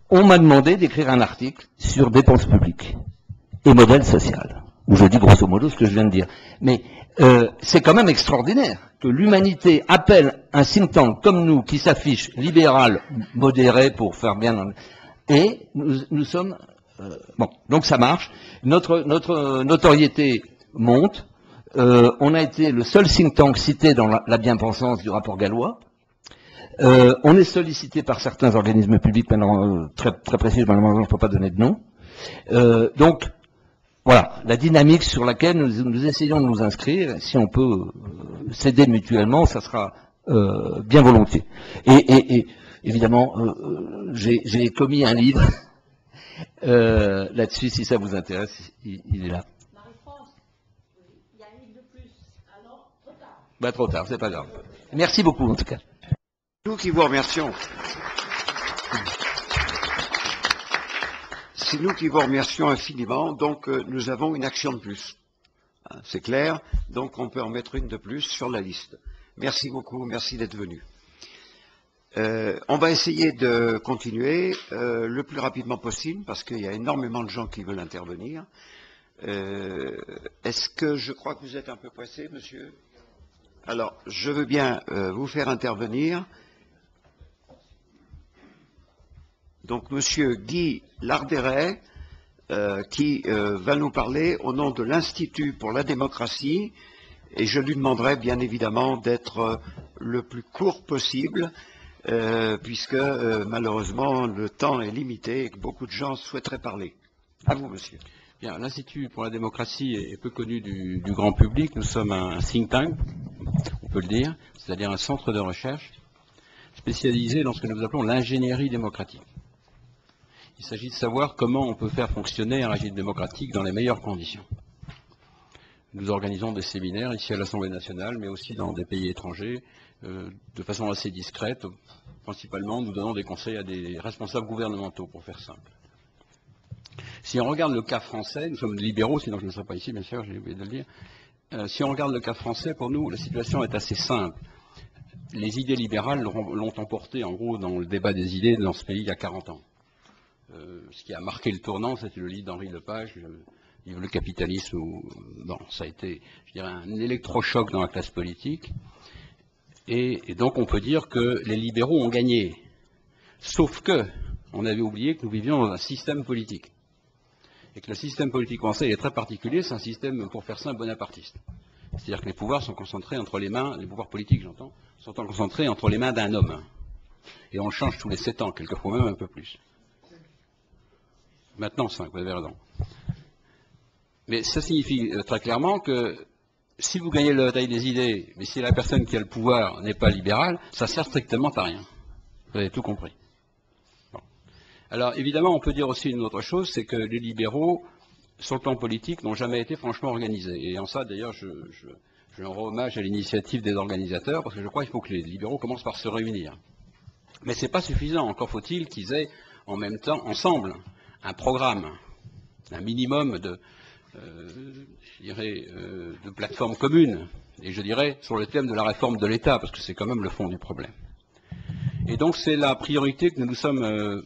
on m'a demandé d'écrire un article sur dépenses publiques et modèle social, où je dis grosso modo ce que je viens de dire. Mais c'est quand même extraordinaire que l'humanité appelle un think tank comme nous, qui s'affiche libéral, modéré pour faire bien, et nous sommes... bon, donc ça marche. Notre notoriété monte. On a été le seul think tank cité dans la bien-pensance du rapport gallois. On est sollicité par certains organismes publics, maintenant très précis, malheureusement je ne peux pas donner de nom. Donc, voilà, la dynamique sur laquelle nous essayons de nous inscrire. Si on peut s'aider mutuellement, ça sera bien volontiers. Et évidemment, j'ai commis un livre là-dessus, si ça vous intéresse, il est là. Marie-France, il y a un livre de plus. Ah non, trop tard. Bah, trop tard, c'est pas grave. Merci beaucoup, en tout cas. Nous qui vous remercions. C'est nous qui vous remercions infiniment. Donc, nous avons une action de plus. Hein, c'est clair. Donc, on peut en mettre une de plus sur la liste. Merci beaucoup. Merci d'être venu. On va essayer de continuer le plus rapidement possible parce qu'il y a énormément de gens qui veulent intervenir. Est-ce que je crois que vous êtes un peu pressé, monsieur? Alors, je veux bien vous faire intervenir. Donc, monsieur Guy Larderet, qui va nous parler au nom de l'Institut pour la démocratie, et je lui demanderai bien évidemment d'être le plus court possible, puisque malheureusement le temps est limité et que beaucoup de gens souhaiteraient parler. À vous, monsieur. Bien, l'Institut pour la démocratie est peu connu du grand public. Nous sommes un think tank, on peut le dire, c'est-à-dire un centre de recherche spécialisé dans ce que nous appelons l'ingénierie démocratique. Il s'agit de savoir comment on peut faire fonctionner un régime démocratique dans les meilleures conditions. Nous organisons des séminaires ici à l'Assemblée nationale, mais aussi dans des pays étrangers, de façon assez discrète. Principalement, nous donnons des conseils à des responsables gouvernementaux, pour faire simple. Si on regarde le cas français, nous sommes libéraux, sinon je ne serais pas ici, bien sûr, j'ai oublié de le dire. Si on regarde le cas français, pour nous, la situation est assez simple. Les idées libérales l'ont emporté, en gros, dans le débat des idées dans ce pays il y a 40 ans. Ce qui a marqué le tournant, c'était le livre d'Henri Lepage, le capitalisme, bon, ça a été, je dirais, un électrochoc dans la classe politique. Et donc on peut dire que les libéraux ont gagné. Sauf que, on avait oublié que nous vivions dans un système politique. Et que le système politique français est très particulier, c'est un système, pour faire simple, bonapartiste. C'est-à-dire que les pouvoirs sont concentrés entre les mains, les pouvoirs politiques j'entends, sont concentrés entre les mains d'un homme. Et on le change tous les 7 ans, quelquefois même un peu plus. Maintenant 5, vous avez raison. Mais ça signifie très clairement que si vous gagnez la bataille des idées, mais si la personne qui a le pouvoir n'est pas libérale, ça sert strictement à rien. Vous avez tout compris. Bon. Alors évidemment, on peut dire aussi une autre chose, c'est que les libéraux, sur le plan politique, n'ont jamais été franchement organisés. Et en ça, d'ailleurs, je rends hommage à l'initiative des organisateurs, parce que je crois qu'il faut que les libéraux commencent par se réunir. Mais ce n'est pas suffisant. Encore faut-il qu'ils aient en même temps, ensemble, un programme, un minimum de plateformes communes, et je dirais sur le thème de la réforme de l'État, parce que c'est quand même le fond du problème. Et donc c'est la priorité que nous nous sommes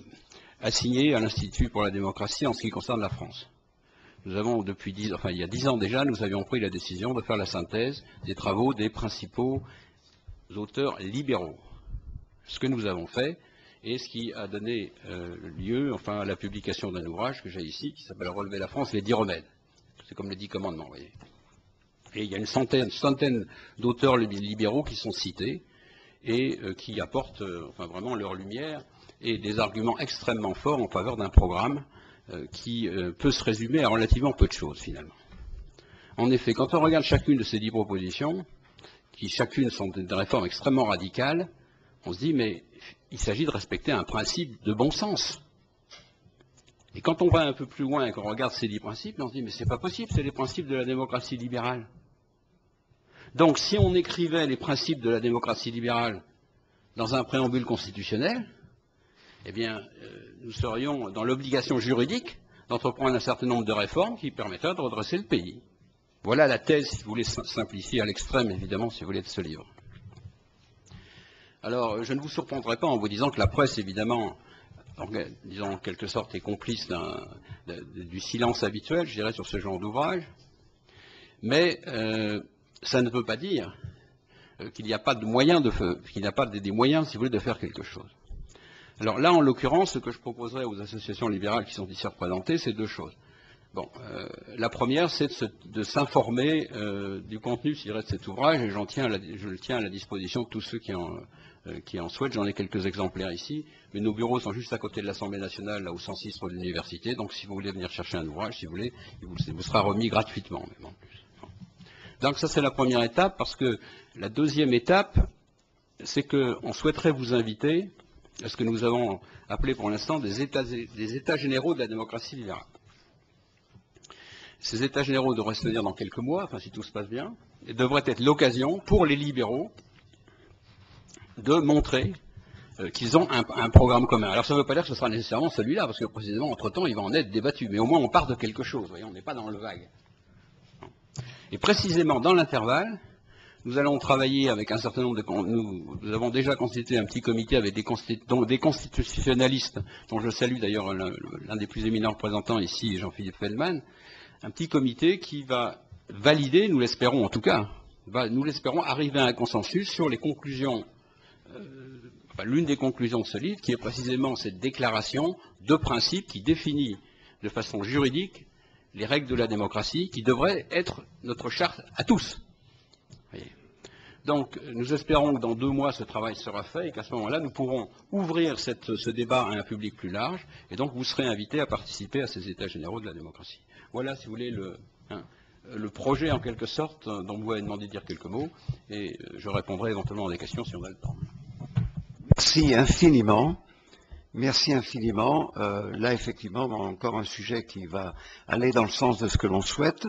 assignés à l'Institut pour la démocratie en ce qui concerne la France. Nous avons il y a 10 ans déjà, nous avions pris la décision de faire la synthèse des travaux des principaux auteurs libéraux. Ce que nous avons fait, et ce qui a donné lieu à la publication d'un ouvrage que j'ai ici, qui s'appelle « Relever la France, les 10 remèdes ». C'est comme les 10 commandements, vous voyez. Et il y a une centaine d'auteurs libéraux qui sont cités et qui apportent vraiment leur lumière et des arguments extrêmement forts en faveur d'un programme qui peut se résumer à relativement peu de choses, finalement. En effet, quand on regarde chacune de ces 10 propositions, qui chacune sont des réformes extrêmement radicales, on se dit, mais il s'agit de respecter un principe de bon sens. Et quand on va un peu plus loin et qu'on regarde ces 10 principes, on se dit, mais c'est pas possible, c'est les principes de la démocratie libérale. Donc, si on écrivait les principes de la démocratie libérale dans un préambule constitutionnel, eh bien, nous serions dans l'obligation juridique d'entreprendre un certain nombre de réformes qui permettraient de redresser le pays. Voilà la thèse, si vous voulez simplifier à l'extrême, évidemment, si vous voulez, de ce livre. Alors, je ne vous surprendrai pas en vous disant que la presse, évidemment, disons en quelque sorte, est complice du silence habituel, je dirais, sur ce genre d'ouvrage. Mais ça ne veut pas dire qu'il n'y a pas de moyens qu'il n'y a pas des moyens, si vous voulez, de faire quelque chose. Alors là, en l'occurrence, ce que je proposerais aux associations libérales qui sont ici représentées, c'est 2 choses. Bon, la première, c'est de s'informer du contenu, je dirais, de cet ouvrage, et je le tiens à la disposition de tous ceux qui en qui en souhaitent. J'en ai quelques exemplaires ici, mais nos bureaux sont juste à côté de l'Assemblée nationale, là au 106 rue de l'Université. Donc si vous voulez venir chercher un ouvrage, si vous voulez, il vous sera remis gratuitement. Même en plus. Donc ça c'est la première étape, parce que la deuxième étape, c'est qu'on souhaiterait vous inviter à ce que nous avons appelé pour l'instant des états généraux de la démocratie libérale. Ces états généraux devraient se tenir dans quelques mois, enfin si tout se passe bien, et devraient être l'occasion pour les libéraux de montrer qu'ils ont un programme commun. Alors ça ne veut pas dire que ce sera nécessairement celui-là, parce que précisément, entre-temps, il va en être débattu. Mais au moins, on part de quelque chose, voyez, on n'est pas dans le vague. Et précisément, dans l'intervalle, nous allons travailler avec un certain nombre de... Nous avons déjà constitué un petit comité avec des constitutionnalistes, dont je salue d'ailleurs l'un des plus éminents représentants ici, Jean-Philippe Feldman, un petit comité qui va valider, nous l'espérons en tout cas, nous l'espérons arriver à un consensus sur les conclusions, l'une des conclusions de ce livre, qui est précisément cette déclaration de principe qui définit de façon juridique les règles de la démocratie, qui devraient être notre charte à tous. Voyez. Donc, nous espérons que dans 2 mois, ce travail sera fait et qu'à ce moment-là, nous pourrons ouvrir ce débat à un public plus large, et donc vous serez invités à participer à ces états généraux de la démocratie. Voilà, si vous voulez, le projet, en quelque sorte, dont vous m'avez demandé de dire quelques mots, et je répondrai éventuellement à des questions si on a le temps. Merci infiniment. Merci infiniment. Là, effectivement, encore un sujet qui va aller dans le sens de ce que l'on souhaite,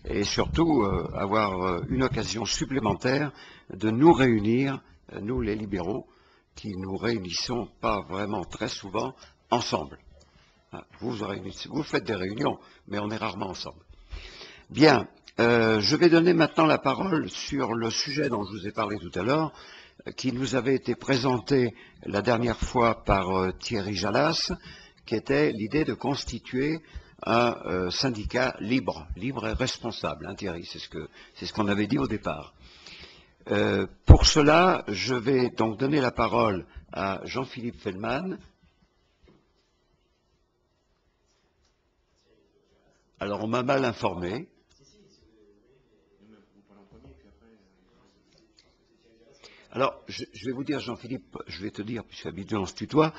et surtout avoir une occasion supplémentaire de nous réunir, nous les libéraux, qui nous réunissons pas vraiment très souvent ensemble. Vous faites des réunions, mais on est rarement ensemble. Bien, je vais donner maintenant la parole sur le sujet dont je vous ai parlé tout à l'heure, qui nous avait été présenté la dernière fois par Thierry Jalas, qui était l'idée de constituer un syndicat libre et responsable, hein, Thierry, c'est ce qu'on avait dit au départ. Pour cela, je vais donc donner la parole à Jean-Philippe Feldman. Alors, on m'a mal informé. Alors, je vais vous dire, Jean-Philippe, je vais te dire, puisque habituellement on se tutoie,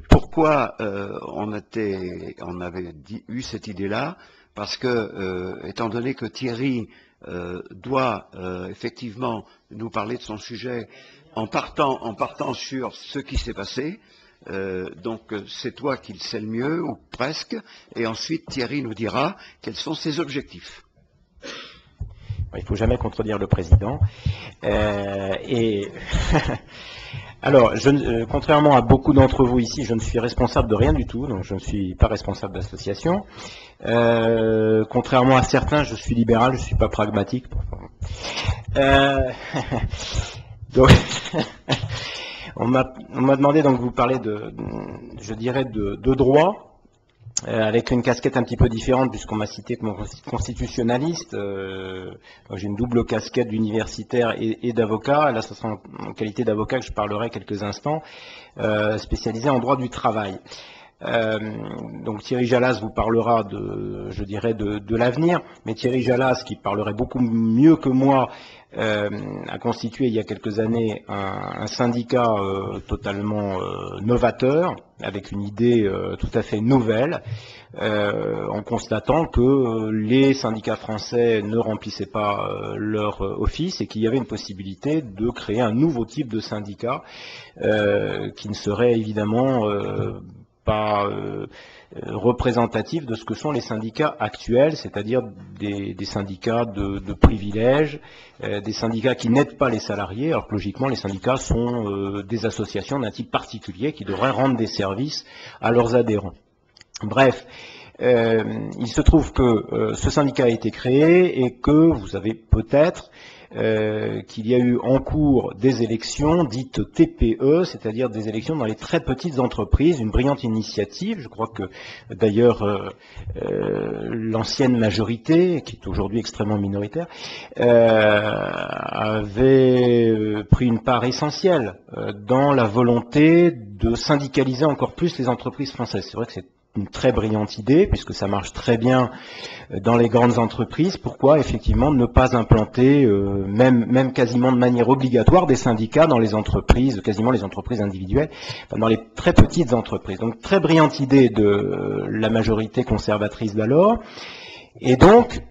pourquoi on avait eu cette idée-là, parce que, étant donné que Thierry doit effectivement nous parler de son sujet en partant sur ce qui s'est passé, donc c'est toi qui le sais le mieux, ou presque, et ensuite Thierry nous dira quels sont ses objectifs. Il ne faut jamais contredire le président. Alors, contrairement à beaucoup d'entre vous ici, je ne suis responsable de rien du tout, donc je ne suis pas responsable d'association. Contrairement à certains, je suis libéral, je ne suis pas pragmatique. Donc, on m'a demandé donc de vous parler je dirais, de droit. Avec une casquette un petit peu différente, puisqu'on m'a cité comme constitutionnaliste. J'ai une double casquette d'universitaire et d'avocat. Là, ce sera en qualité d'avocat que je parlerai quelques instants, spécialisé en droit du travail. Donc Thierry Jalas vous parlera je dirais, de l'avenir, mais Thierry Jalas, qui parlerait beaucoup mieux que moi, a constitué il y a quelques années un syndicat totalement novateur, avec une idée tout à fait nouvelle, en constatant que les syndicats français ne remplissaient pas leur office et qu'il y avait une possibilité de créer un nouveau type de syndicat qui ne serait évidemment pas représentatif de ce que sont les syndicats actuels, c'est-à-dire des syndicats de privilèges, des syndicats qui n'aident pas les salariés, alors que logiquement les syndicats sont des associations d'un type particulier qui devraient rendre des services à leurs adhérents. Bref, il se trouve que ce syndicat a été créé et que vous avez peut-être qu'il y a eu en cours des élections dites TPE, c'est-à-dire des élections dans les très petites entreprises, une brillante initiative. Je crois que d'ailleurs l'ancienne majorité, qui est aujourd'hui extrêmement minoritaire, avait pris une part essentielle dans la volonté de syndicaliser encore plus les entreprises françaises. C'est vrai que c'est une très brillante idée, puisque ça marche très bien dans les grandes entreprises. Pourquoi effectivement ne pas implanter, même quasiment de manière obligatoire, des syndicats dans les entreprises, quasiment les entreprises individuelles, dans les très petites entreprises. Donc très brillante idée de la majorité conservatrice d'alors. Et donc,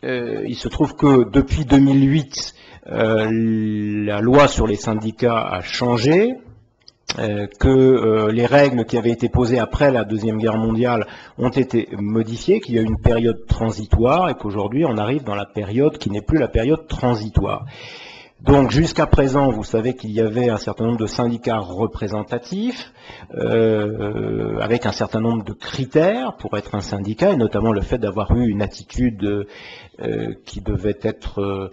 il se trouve que depuis 2008, la loi sur les syndicats a changé. Que les règles qui avaient été posées après la Deuxième Guerre mondiale ont été modifiées, qu'il y a eu une période transitoire et qu'aujourd'hui on arrive dans la période qui n'est plus la période transitoire. Donc jusqu'à présent, vous savez qu'il y avait un certain nombre de syndicats représentatifs, avec un certain nombre de critères pour être un syndicat, et notamment le fait d'avoir eu une attitude qui devait être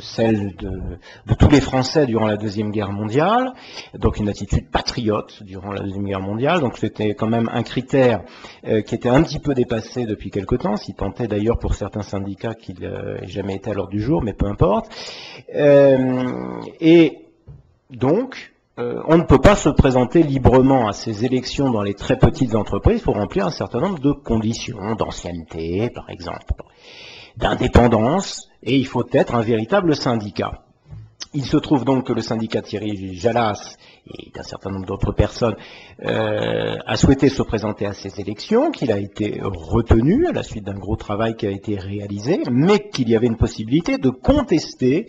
celle de tous les Français durant la Deuxième Guerre mondiale, donc une attitude patriote durant la Deuxième Guerre mondiale. Donc c'était quand même un critère qui était un petit peu dépassé depuis quelque temps, si tant est d'ailleurs pour certains syndicats qu'il n'ait jamais été à l'ordre du jour, mais peu importe. Et donc, on ne peut pas se présenter librement à ces élections dans les très petites entreprises pour remplir un certain nombre de conditions, d'ancienneté par exemple, d'indépendance, et il faut être un véritable syndicat. Il se trouve donc que le syndicat Thierry Jalas et d'un certain nombre d'autres personnes a souhaité se présenter à ces élections, qu'il a été retenu à la suite d'un gros travail qui a été réalisé, mais qu'il y avait une possibilité de contester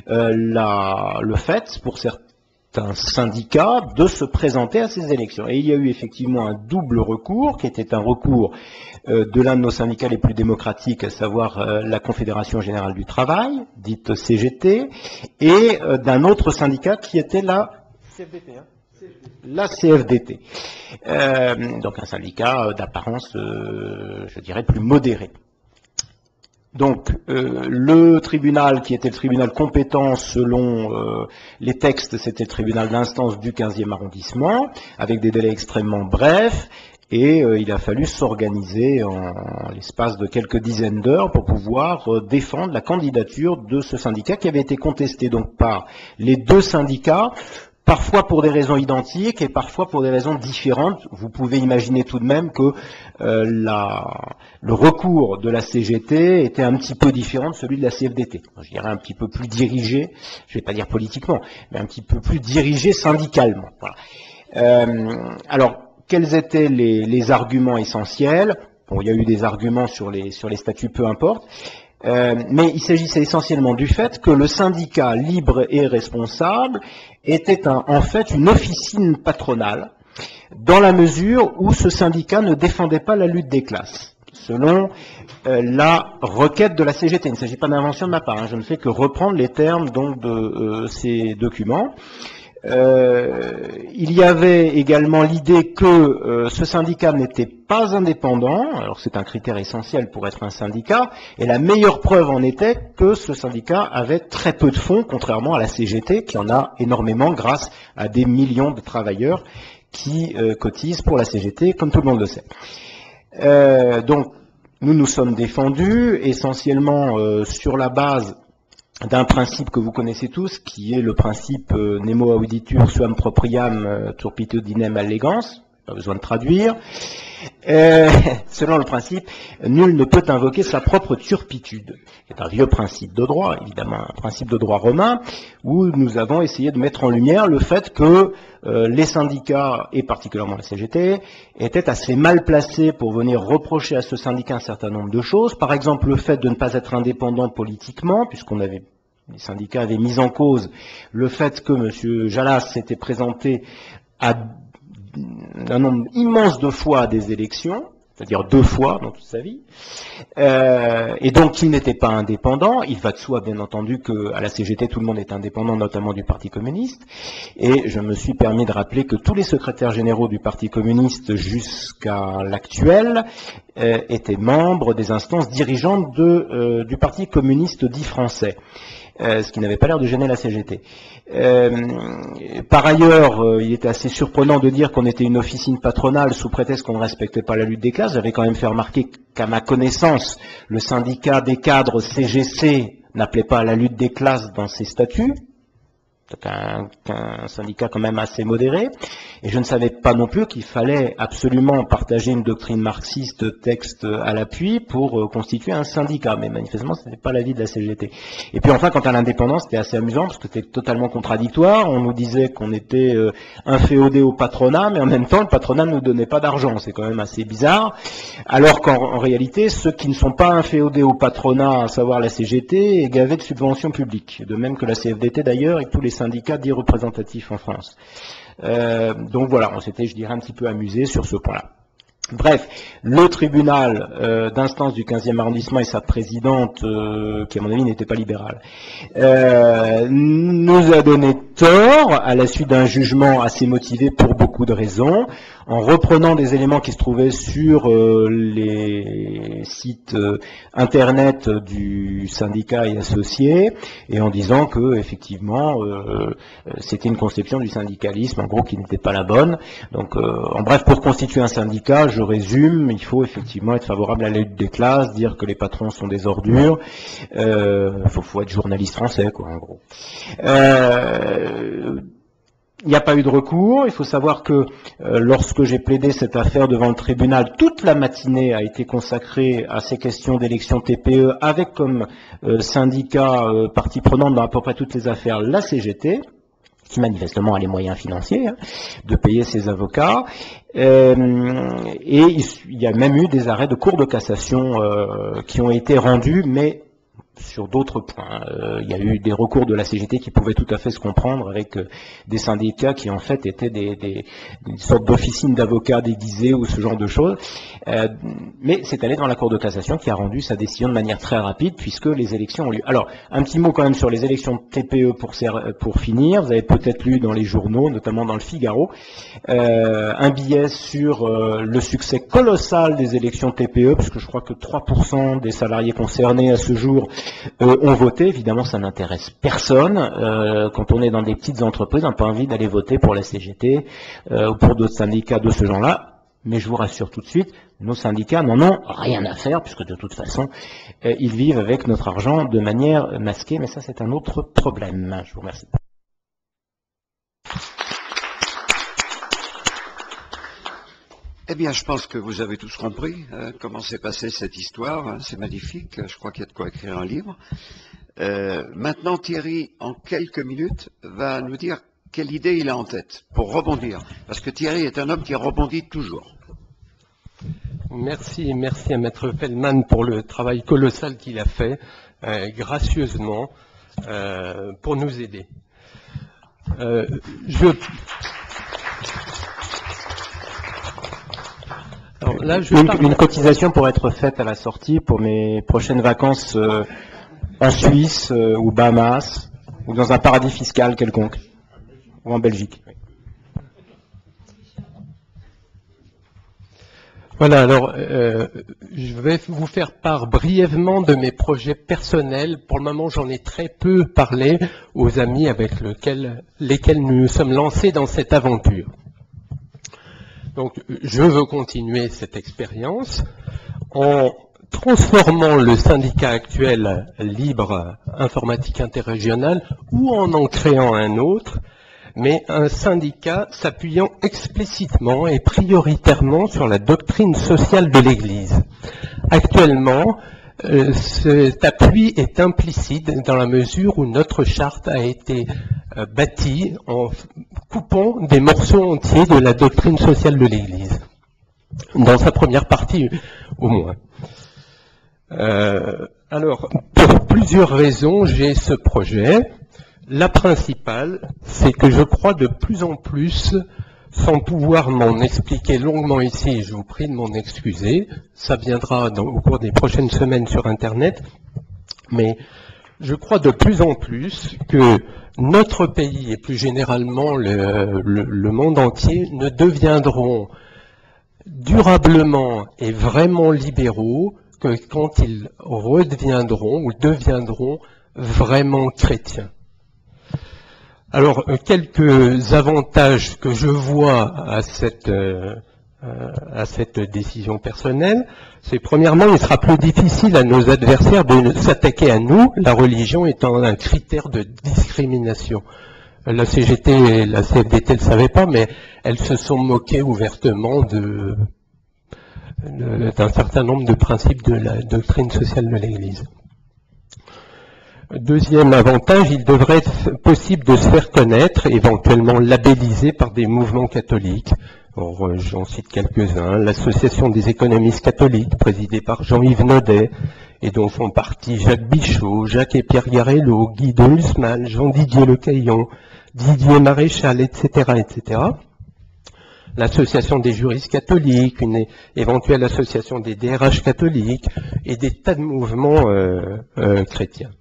le fait pour certains syndicats de se présenter à ces élections. Et il y a eu effectivement un double recours, qui était un recours de l'un de nos syndicats les plus démocratiques, à savoir la Confédération Générale du Travail, dite CGT, et d'un autre syndicat qui était la CFDT. La CFDT. Donc un syndicat d'apparence, je dirais, plus modéré. Donc le tribunal, qui était le tribunal compétent selon les textes, c'était le tribunal d'instance du 15e arrondissement, avec des délais extrêmement brefs, et il a fallu s'organiser en l'espace de quelques dizaines d'heures pour pouvoir défendre la candidature de ce syndicat qui avait été contesté donc par les deux syndicats, parfois pour des raisons identiques et parfois pour des raisons différentes. Vous pouvez imaginer tout de même que le recours de la CGT était un petit peu différent de celui de la CFDT. Je dirais un petit peu plus dirigé, je ne vais pas dire politiquement, mais un petit peu plus dirigé syndicalement. Voilà. Alors, quels étaient les arguments essentiels? Bon, il y a eu des arguments sur les statuts, peu importe. Mais il s'agissait essentiellement du fait que le syndicat libre et responsable était en fait une officine patronale, dans la mesure où ce syndicat ne défendait pas la lutte des classes, selon la requête de la CGT. Il ne s'agit pas d'invention de ma part, hein, je ne fais que reprendre les termes donc de ces documents. Il y avait également l'idée que ce syndicat n'était pas indépendant, alors c'est un critère essentiel pour être un syndicat, et la meilleure preuve en était que ce syndicat avait très peu de fonds, contrairement à la CGT, qui en a énormément grâce à des millions de travailleurs qui cotisent pour la CGT, comme tout le monde le sait. Donc, nous nous sommes défendus essentiellement sur la base d'un principe que vous connaissez tous, qui est le principe nemo auditur suam propriam turpitudinem allegans, pas besoin de traduire. Selon le principe, nul ne peut invoquer sa propre turpitude. C'est un vieux principe de droit, évidemment, un principe de droit romain, où nous avons essayé de mettre en lumière le fait que les syndicats, et particulièrement la CGT, étaient assez mal placés pour venir reprocher à ce syndicat un certain nombre de choses. Par exemple, le fait de ne pas être indépendant politiquement, les syndicats avaient mis en cause le fait que M. Jalas s'était présenté à un nombre immense de fois à des élections, c'est-à-dire 2 fois dans toute sa vie, et donc il n'était pas indépendant. Il va de soi, bien entendu, qu'à la CGT, tout le monde est indépendant, notamment du Parti communiste, et je me suis permis de rappeler que tous les secrétaires généraux du Parti communiste jusqu'à l'actuel étaient membres des instances dirigeantes du Parti communiste dit français. Ce qui n'avait pas l'air de gêner la CGT. Par ailleurs, il était assez surprenant de dire qu'on était une officine patronale sous prétexte qu'on ne respectait pas la lutte des classes. J'avais quand même fait remarquer qu'à ma connaissance, le syndicat des cadres CGC n'appelait pas à la lutte des classes dans ses statuts. C'est un syndicat quand même assez modéré. Et je ne savais pas non plus qu'il fallait absolument partager une doctrine marxiste, texte à l'appui, pour constituer un syndicat. Mais manifestement, ce n'est pas l'avis de la CGT. Et puis enfin, quant à l'indépendance, c'était assez amusant, parce que c'était totalement contradictoire. On nous disait qu'on était inféodé au patronat, mais en même temps, le patronat ne nous donnait pas d'argent. C'est quand même assez bizarre. Alors qu'en réalité, ceux qui ne sont pas inféodés au patronat, à savoir la CGT, est gavé de subventions publiques. De même que la CFDT d'ailleurs, et tous les syndicats dits représentatifs en France. Donc voilà, on s'était, je dirais, un petit peu amusé sur ce point-là. Bref, le tribunal d'instance du 15e arrondissement et sa présidente, qui à mon avis n'était pas libérale, nous a donné tort à la suite d'un jugement assez motivé pour beaucoup de raisons, en reprenant des éléments qui se trouvaient sur les sites internet du syndicat et associés, et en disant que effectivement c'était une conception du syndicalisme, en gros, qui n'était pas la bonne. Donc, en bref, pour constituer un syndicat, je résume, il faut effectivement être favorable à la lutte des classes, dire que les patrons sont des ordures, faut être journaliste français, quoi, en gros. Il n'y a pas eu de recours. Il faut savoir que lorsque j'ai plaidé cette affaire devant le tribunal, toute la matinée a été consacrée à ces questions d'élection TPE, avec comme syndicat partie prenante dans à peu près toutes les affaires la CGT, qui manifestement a les moyens financiers de payer ses avocats. Et il y a même eu des arrêts de cour de cassation qui ont été rendus, mais sur d'autres points. Il y a eu des recours de la CGT qui pouvaient tout à fait se comprendre avec des syndicats qui en fait étaient des sortes d'officines d'avocats déguisés ou ce genre de choses. Mais c'est allé devant la Cour de cassation qui a rendu sa décision de manière très rapide puisque les élections ont lieu. Alors, un petit mot quand même sur les élections TPE pour finir. Vous avez peut-être lu dans les journaux, notamment dans le Figaro, un billet sur le succès colossal des élections TPE, puisque je crois que 3% des salariés concernés à ce jour ont voté. Évidemment, ça n'intéresse personne. Quand on est dans des petites entreprises, on n'a pas envie d'aller voter pour la CGT ou pour d'autres syndicats de ce genre-là. Mais je vous rassure tout de suite, nos syndicats n'en ont rien à faire, puisque de toute façon, ils vivent avec notre argent de manière masquée. Mais ça, c'est un autre problème. Je vous remercie. Eh bien, je pense que vous avez tous compris comment s'est passée cette histoire. C'est magnifique. Je crois qu'il y a de quoi écrire un livre. Maintenant, Thierry, en quelques minutes, va nous dire quelle idée il a en tête pour rebondir. Parce que Thierry est un homme qui rebondit toujours. Merci à Maître Feldman pour le travail colossal qu'il a fait, gracieusement, pour nous aider. Alors là, une cotisation pour être faite à la sortie pour mes prochaines vacances en Suisse ou Bahamas ou dans un paradis fiscal quelconque ou en Belgique. Voilà, alors je vais vous faire part brièvement de mes projets personnels. Pour le moment, j'en ai très peu parlé aux amis avec lesquels nous nous sommes lancés dans cette aventure. Donc, je veux continuer cette expérience en transformant le syndicat actuel libre informatique interrégional ou en créant un autre, mais un syndicat s'appuyant explicitement et prioritairement sur la doctrine sociale de l'Église. Actuellement, cet appui est implicite dans la mesure où notre charte a été bâtie en coupant des morceaux entiers de la doctrine sociale de l'Église, dans sa première partie au moins. Alors, pour plusieurs raisons, j'ai ce projet. La principale, c'est que je crois de plus en plus, sans pouvoir m'en expliquer longuement ici, je vous prie de m'en excuser, ça viendra au cours des prochaines semaines sur Internet, mais je crois de plus en plus que notre pays et plus généralement le monde entier ne deviendront durablement et vraiment libéraux que quand ils redeviendront ou deviendront vraiment chrétiens. Alors, quelques avantages que je vois à cette décision personnelle, c'est premièrement, il sera plus difficile à nos adversaires de s'attaquer à nous, la religion étant un critère de discrimination. La CGT et la CFDT ne le savaient pas, mais elles se sont moquées ouvertement d'un certain nombre de principes de la doctrine sociale de l'Église. Deuxième avantage, il devrait être possible de se faire connaître, éventuellement labellisé par des mouvements catholiques. J'en cite quelques-uns. L'Association des économistes catholiques, présidée par Jean-Yves Naudet, et dont font partie Jacques Bichot, Jacques et Pierre Garello, Guy de Husman, Jean-Didier Lecaillon, Didier Maréchal, etc., etc. L'Association des juristes catholiques, une éventuelle association des DRH catholiques, et des tas de mouvements chrétiens.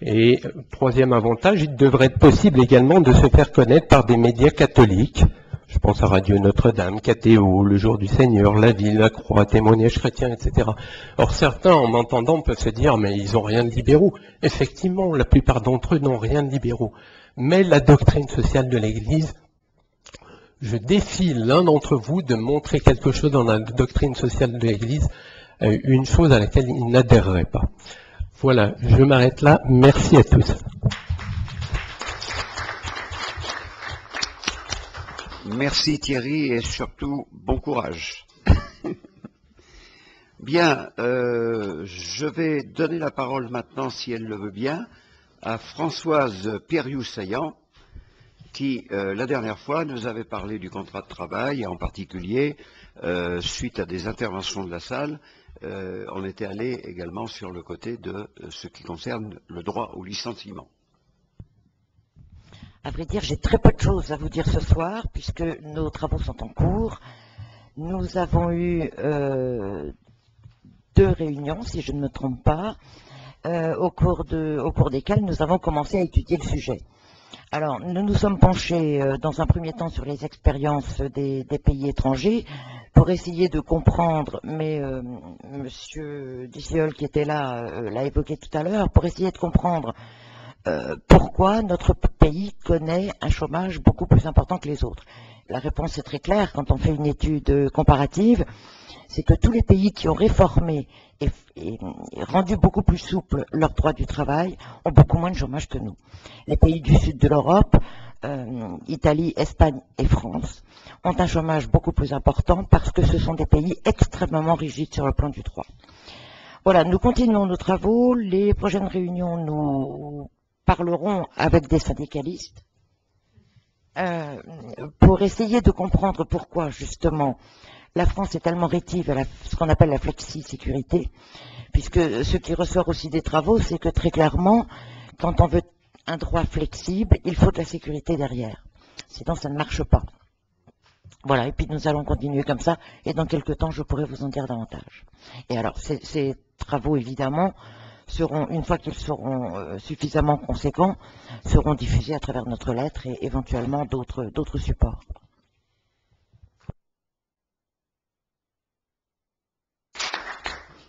Et troisième avantage, il devrait être possible également de se faire connaître par des médias catholiques. Je pense à Radio Notre-Dame, KTO, Le Jour du Seigneur, La Ville, La Croix, Témoignages chrétiens, etc. Or certains, en m'entendant, peuvent se dire, mais ils n'ont rien de libéraux. Effectivement, la plupart d'entre eux n'ont rien de libéraux. Mais la doctrine sociale de l'Église, je défie l'un d'entre vous de montrer quelque chose dans la doctrine sociale de l'Église, une chose à laquelle il n'adhérerait pas. Voilà, je m'arrête là. Merci à tous. Merci Thierry et surtout bon courage. Bien, je vais donner la parole maintenant, si elle le veut bien, à Françoise Périou-Saillant, qui, la dernière fois, nous avait parlé du contrat de travail, et en particulier, suite à des interventions de la salle, on était allé également sur le côté de ce qui concerne le droit au licenciement. À vrai dire, j'ai très peu de choses à vous dire ce soir, puisque nos travaux sont en cours. Nous avons eu 2 réunions, si je ne me trompe pas, au cours desquelles nous avons commencé à étudier le sujet. Alors, nous nous sommes penchés dans un premier temps sur les expériences des pays étrangers pour essayer de comprendre, mais Monsieur Diciol qui était là l'a évoqué tout à l'heure, pour essayer de comprendre pourquoi notre pays connaît un chômage beaucoup plus important que les autres. La réponse est très claire quand on fait une étude comparative, c'est que tous les pays qui ont réformé et rendu beaucoup plus souple leur droit du travail ont beaucoup moins de chômage que nous. Les pays du sud de l'Europe, Italie, Espagne et France, ont un chômage beaucoup plus important parce que ce sont des pays extrêmement rigides sur le plan du droit. Voilà, nous continuons nos travaux. Les prochaines réunions, nous parlerons avec des syndicalistes pour essayer de comprendre pourquoi, justement, la France est tellement rétive à ce qu'on appelle la flexi-sécurité, puisque ce qui ressort aussi des travaux, c'est que très clairement, quand on veut un droit flexible, il faut de la sécurité derrière. Sinon, ça ne marche pas. Voilà, et puis nous allons continuer comme ça, et dans quelques temps, je pourrai vous en dire davantage. Et alors, ces travaux, évidemment, seront, une fois qu'ils seront suffisamment conséquents, seront diffusés à travers notre lettre et éventuellement d'autres supports.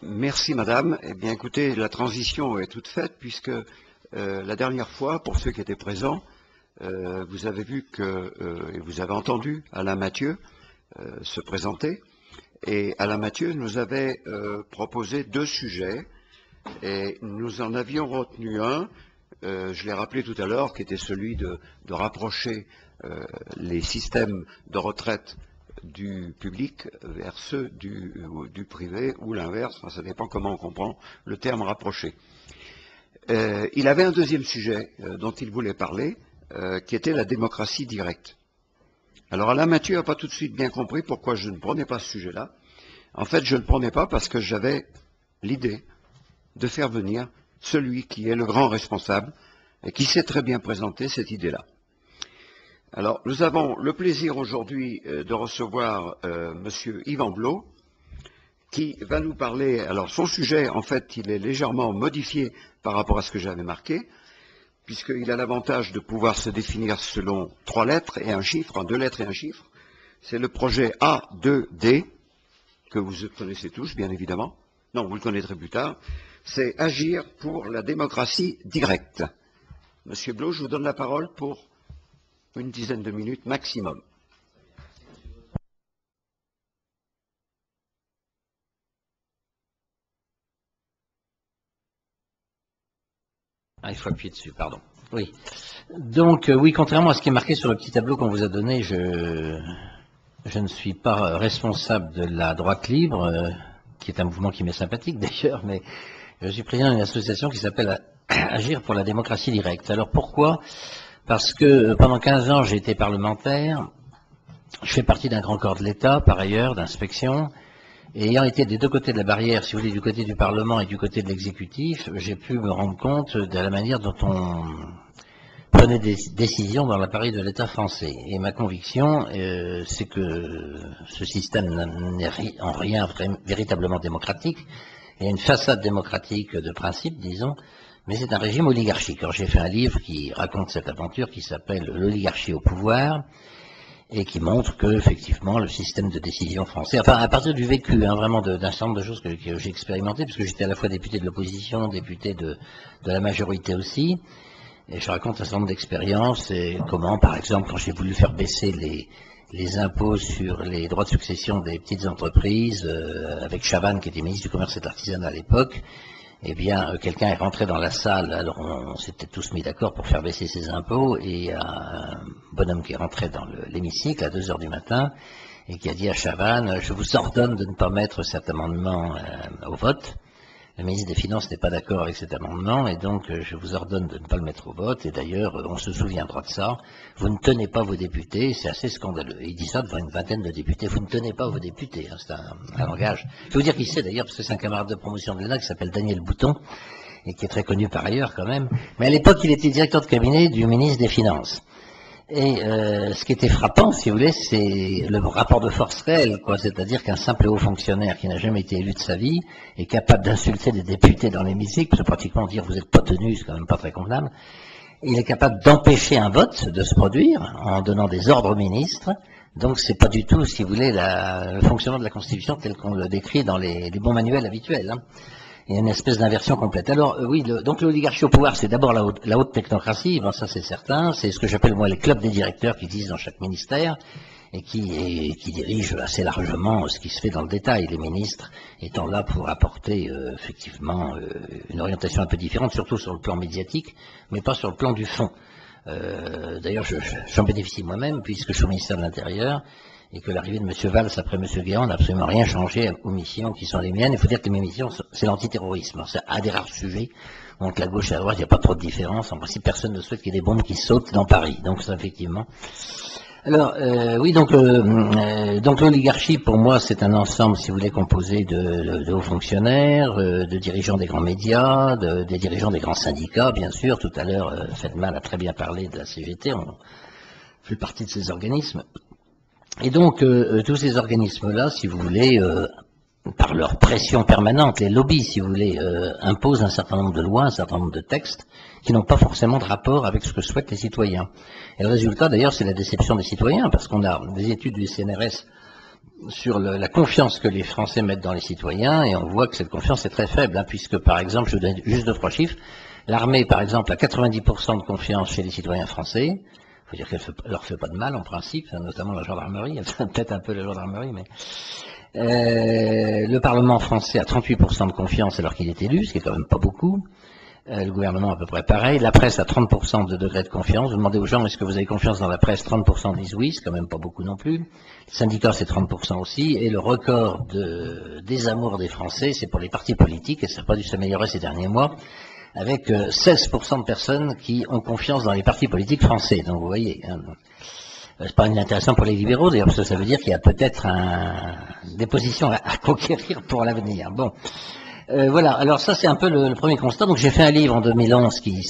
Merci madame. Eh bien écoutez, la transition est toute faite puisque la dernière fois, pour ceux qui étaient présents, vous avez vu que, et vous avez entendu Alain Mathieu se présenter, et Alain Mathieu nous avait proposé 2 sujets, et nous en avions retenu un, je l'ai rappelé tout à l'heure, qui était celui de rapprocher les systèmes de retraite du public vers ceux du privé, ou l'inverse, enfin, ça dépend comment on comprend le terme rapproché. Il avait un deuxième sujet dont il voulait parler, qui était la démocratie directe. Alors Alain Mathieu n'a pas tout de suite bien compris pourquoi je ne prenais pas ce sujet-là. En fait, je ne le prenais pas parce que j'avais l'idée de faire venir celui qui est le grand responsable et qui sait très bien présenter cette idée-là. Alors, nous avons le plaisir aujourd'hui de recevoir Monsieur Yvan Blot, qui va nous parler. Alors, son sujet, en fait, il est légèrement modifié par rapport à ce que j'avais marqué, puisqu'il a l'avantage de pouvoir se définir selon 3 lettres et un chiffre, 2 lettres et un chiffre. C'est le projet A2D, que vous connaissez tous, bien évidemment. Non, vous le connaîtrez plus tard. C'est agir pour la démocratie directe. Monsieur Blot, je vous donne la parole pour une dizaine de minutes maximum. Ah, il faut appuyer dessus, pardon. Oui. Donc, oui, contrairement à ce qui est marqué sur le petit tableau qu'on vous a donné, je ne suis pas responsable de la droite libre, qui est un mouvement qui m'est sympathique d'ailleurs, mais je suis président d'une association qui s'appelle Agir pour la démocratie directe. Alors pourquoi? Parce que pendant 15 ans, j'ai été parlementaire, je fais partie d'un grand corps de l'État, par ailleurs, d'inspection, et ayant été des deux côtés de la barrière, si vous voulez, du côté du Parlement et du côté de l'exécutif, j'ai pu me rendre compte de la manière dont on prenait des décisions dans l'appareil de l'État français. Et ma conviction, c'est que ce système n'est en rien véritablement démocratique. Il y a une façade démocratique de principe, disons, mais c'est un régime oligarchique. Alors j'ai fait un livre qui raconte cette aventure qui s'appelle « L'oligarchie au pouvoir », et qui montre que, effectivement, le système de décision français, enfin, à partir du vécu, vraiment d'un certain nombre de choses que j'ai expérimenté, puisque j'étais à la fois député de l'opposition, député de la majorité aussi, et je raconte un certain nombre d'expériences, et comment, par exemple, quand j'ai voulu faire baisser les impôts sur les droits de succession des petites entreprises, avec Chavannes, qui était ministre du Commerce et de l'Artisanat à l'époque, eh bien, quelqu'un est rentré dans la salle, alors on s'était tous mis d'accord pour faire baisser ses impôts, et un bonhomme qui est rentré dans l'hémicycle à 2 heures du matin, et qui a dit à Chavannes, je vous ordonne de ne pas mettre cet amendement au vote. Le ministre des Finances n'est pas d'accord avec cet amendement, et donc je vous ordonne de ne pas le mettre au vote, et d'ailleurs, on se souviendra de ça, vous ne tenez pas vos députés, c'est assez scandaleux. Et il dit ça devant une vingtaine de députés, vous ne tenez pas vos députés, c'est un langage. Je vais vous dire qui c'est d'ailleurs, parce que c'est un camarade de promotion de l'ENA qui s'appelle Daniel Bouton, et qui est très connu par ailleurs quand même, mais à l'époque il était directeur de cabinet du ministre des Finances. Et ce qui était frappant, si vous voulez, c'est le rapport de force réel, quoi. C'est-à-dire qu'un simple haut fonctionnaire qui n'a jamais été élu de sa vie est capable d'insulter des députés dans l'hémicycle, c'est pratiquement dire vous n'êtes pas tenu, c'est quand même pas très convenable. Il est capable d'empêcher un vote de se produire en donnant des ordres aux ministres. Donc c'est pas du tout, si vous voulez, le fonctionnement de la Constitution tel qu'on le décrit dans les bons manuels habituels. Il y a une espèce d'inversion complète. Alors oui, donc l'oligarchie au pouvoir, c'est d'abord la haute technocratie, bon, ça c'est certain, c'est ce que j'appelle moi les clubs des directeurs qui existent dans chaque ministère et qui dirigent assez largement ce qui se fait dans le détail, les ministres étant là pour apporter effectivement une orientation un peu différente, surtout sur le plan médiatique, mais pas sur le plan du fond. D'ailleurs, j'en bénéficie moi-même, puisque je suis au ministère de l'Intérieur, et que l'arrivée de M. Valls après M. Guéant n'a absolument rien changé aux missions qui sont les miennes. Il faut dire que mes missions, c'est l'antiterrorisme. C'est un des rares sujets où entre la gauche et la droite, il n'y a pas trop de différence. En principe, personne ne souhaite qu'il y ait des bombes qui sautent dans Paris. Donc ça, effectivement. Alors, oui, donc l'oligarchie, pour moi, c'est un ensemble, si vous voulez, composé de hauts fonctionnaires, de dirigeants des grands médias, des dirigeants des grands syndicats, bien sûr. Tout à l'heure, Feldman a très bien parlé de la CGT. On fait partie de ces organismes. Et donc, tous ces organismes-là, si vous voulez, par leur pression permanente, les lobbies, si vous voulez, imposent un certain nombre de lois, un certain nombre de textes qui n'ont pas forcément de rapport avec ce que souhaitent les citoyens. Et le résultat, d'ailleurs, c'est la déception des citoyens, parce qu'on a des études du CNRS sur la confiance que les Français mettent dans les citoyens, et on voit que cette confiance est très faible, puisque, par exemple, je vous donne juste 2-3 chiffres, l'armée, par exemple, a 90% de confiance chez les citoyens français. Il faut dire qu'elle leur fait pas de mal en principe, notamment la gendarmerie, peut-être un peu la gendarmerie, mais le Parlement français a 38% de confiance alors qu'il est élu, ce qui est quand même pas beaucoup. Le gouvernement à peu près pareil. La presse a 30% de degré de confiance. Vous demandez aux gens est-ce que vous avez confiance dans la presse, 30% disent oui, c'est quand même pas beaucoup non plus. Les syndicats c'est 30% aussi. Et le record des amours des Français, c'est pour les partis politiques, et ça n'a pas dû s'améliorer ces derniers mois, avec 16% de personnes qui ont confiance dans les partis politiques français. Donc vous voyez, c'est pas inintéressant pour les libéraux, d'ailleurs, parce que ça veut dire qu'il y a peut-être des positions à conquérir pour l'avenir. Bon, voilà, alors ça c'est un peu le premier constat. Donc j'ai fait un livre en 2011 qui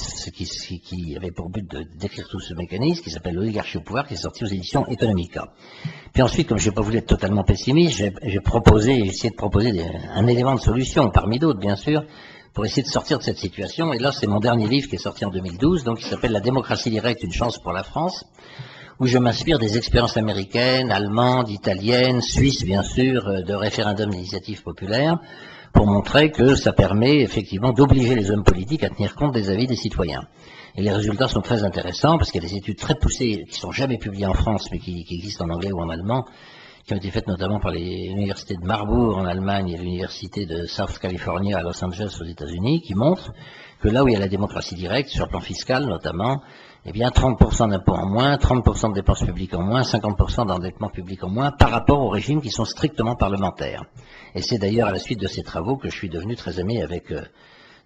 avait pour but de décrire tout ce mécanisme, qui s'appelle L'oligarchie au pouvoir, qui est sorti aux éditions Economica. Puis ensuite, comme j'ai pas voulu être totalement pessimiste, j'ai essayé de proposer un élément de solution, parmi d'autres bien sûr, pour essayer de sortir de cette situation. Et là, c'est mon dernier livre qui est sorti en 2012, donc qui s'appelle La démocratie directe, une chance pour la France, où je m'inspire des expériences américaines, allemandes, italiennes, suisses, bien sûr, de référendums d'initiative populaire, pour montrer que ça permet effectivement d'obliger les hommes politiques à tenir compte des avis des citoyens. Et les résultats sont très intéressants, parce qu'il y a des études très poussées, qui sont jamais publiées en France, mais qui existent en anglais ou en allemand, qui ont été faites notamment par l'université de Marburg en Allemagne et l'université de South California à Los Angeles aux États-Unis, qui montrent que là où il y a la démocratie directe, sur le plan fiscal notamment, eh bien 30% d'impôts en moins, 30% de dépenses publiques en moins, 50% d'endettement public en moins par rapport aux régimes qui sont strictement parlementaires. Et c'est d'ailleurs à la suite de ces travaux que je suis devenu très ami avec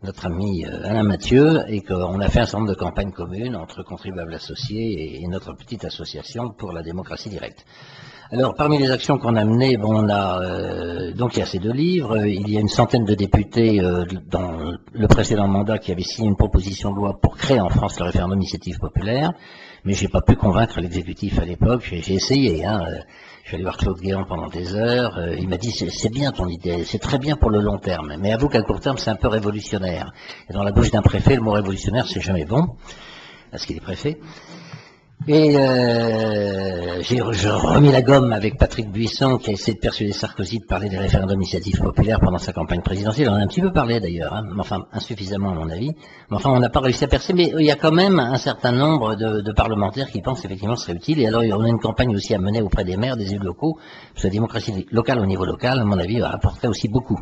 notre ami Alain Mathieu et qu'on a fait un certain nombre de campagnes communes entre contribuables associés et notre petite association pour la démocratie directe. Alors, parmi les actions qu'on a menées, bon, on a donc il y a ces 2 livres, il y a une centaine de députés dans le précédent mandat qui avaient signé une proposition de loi pour créer en France le référendum d'initiative populaire, mais j'ai pas pu convaincre l'exécutif à l'époque, j'ai essayé, hein, je suis allé voir Claude Guéant pendant des heures, il m'a dit c'est bien ton idée, c'est très bien pour le long terme, mais avoue qu'à court terme c'est un peu révolutionnaire. Et dans la bouche d'un préfet, le mot révolutionnaire c'est jamais bon, parce qu'il est préfet. Et j'ai remis la gomme avec Patrick Buisson qui a essayé de persuader Sarkozy de parler des référendums d'initiative populaire pendant sa campagne présidentielle. On en a un petit peu parlé d'ailleurs, hein, enfin insuffisamment à mon avis. Mais enfin on n'a pas réussi à percer, mais il y a quand même un certain nombre de parlementaires qui pensent effectivement que ce serait utile. Et alors on a une campagne aussi à mener auprès des maires, des élus locaux, parce que la démocratie locale au niveau local, à mon avis, apporterait aussi beaucoup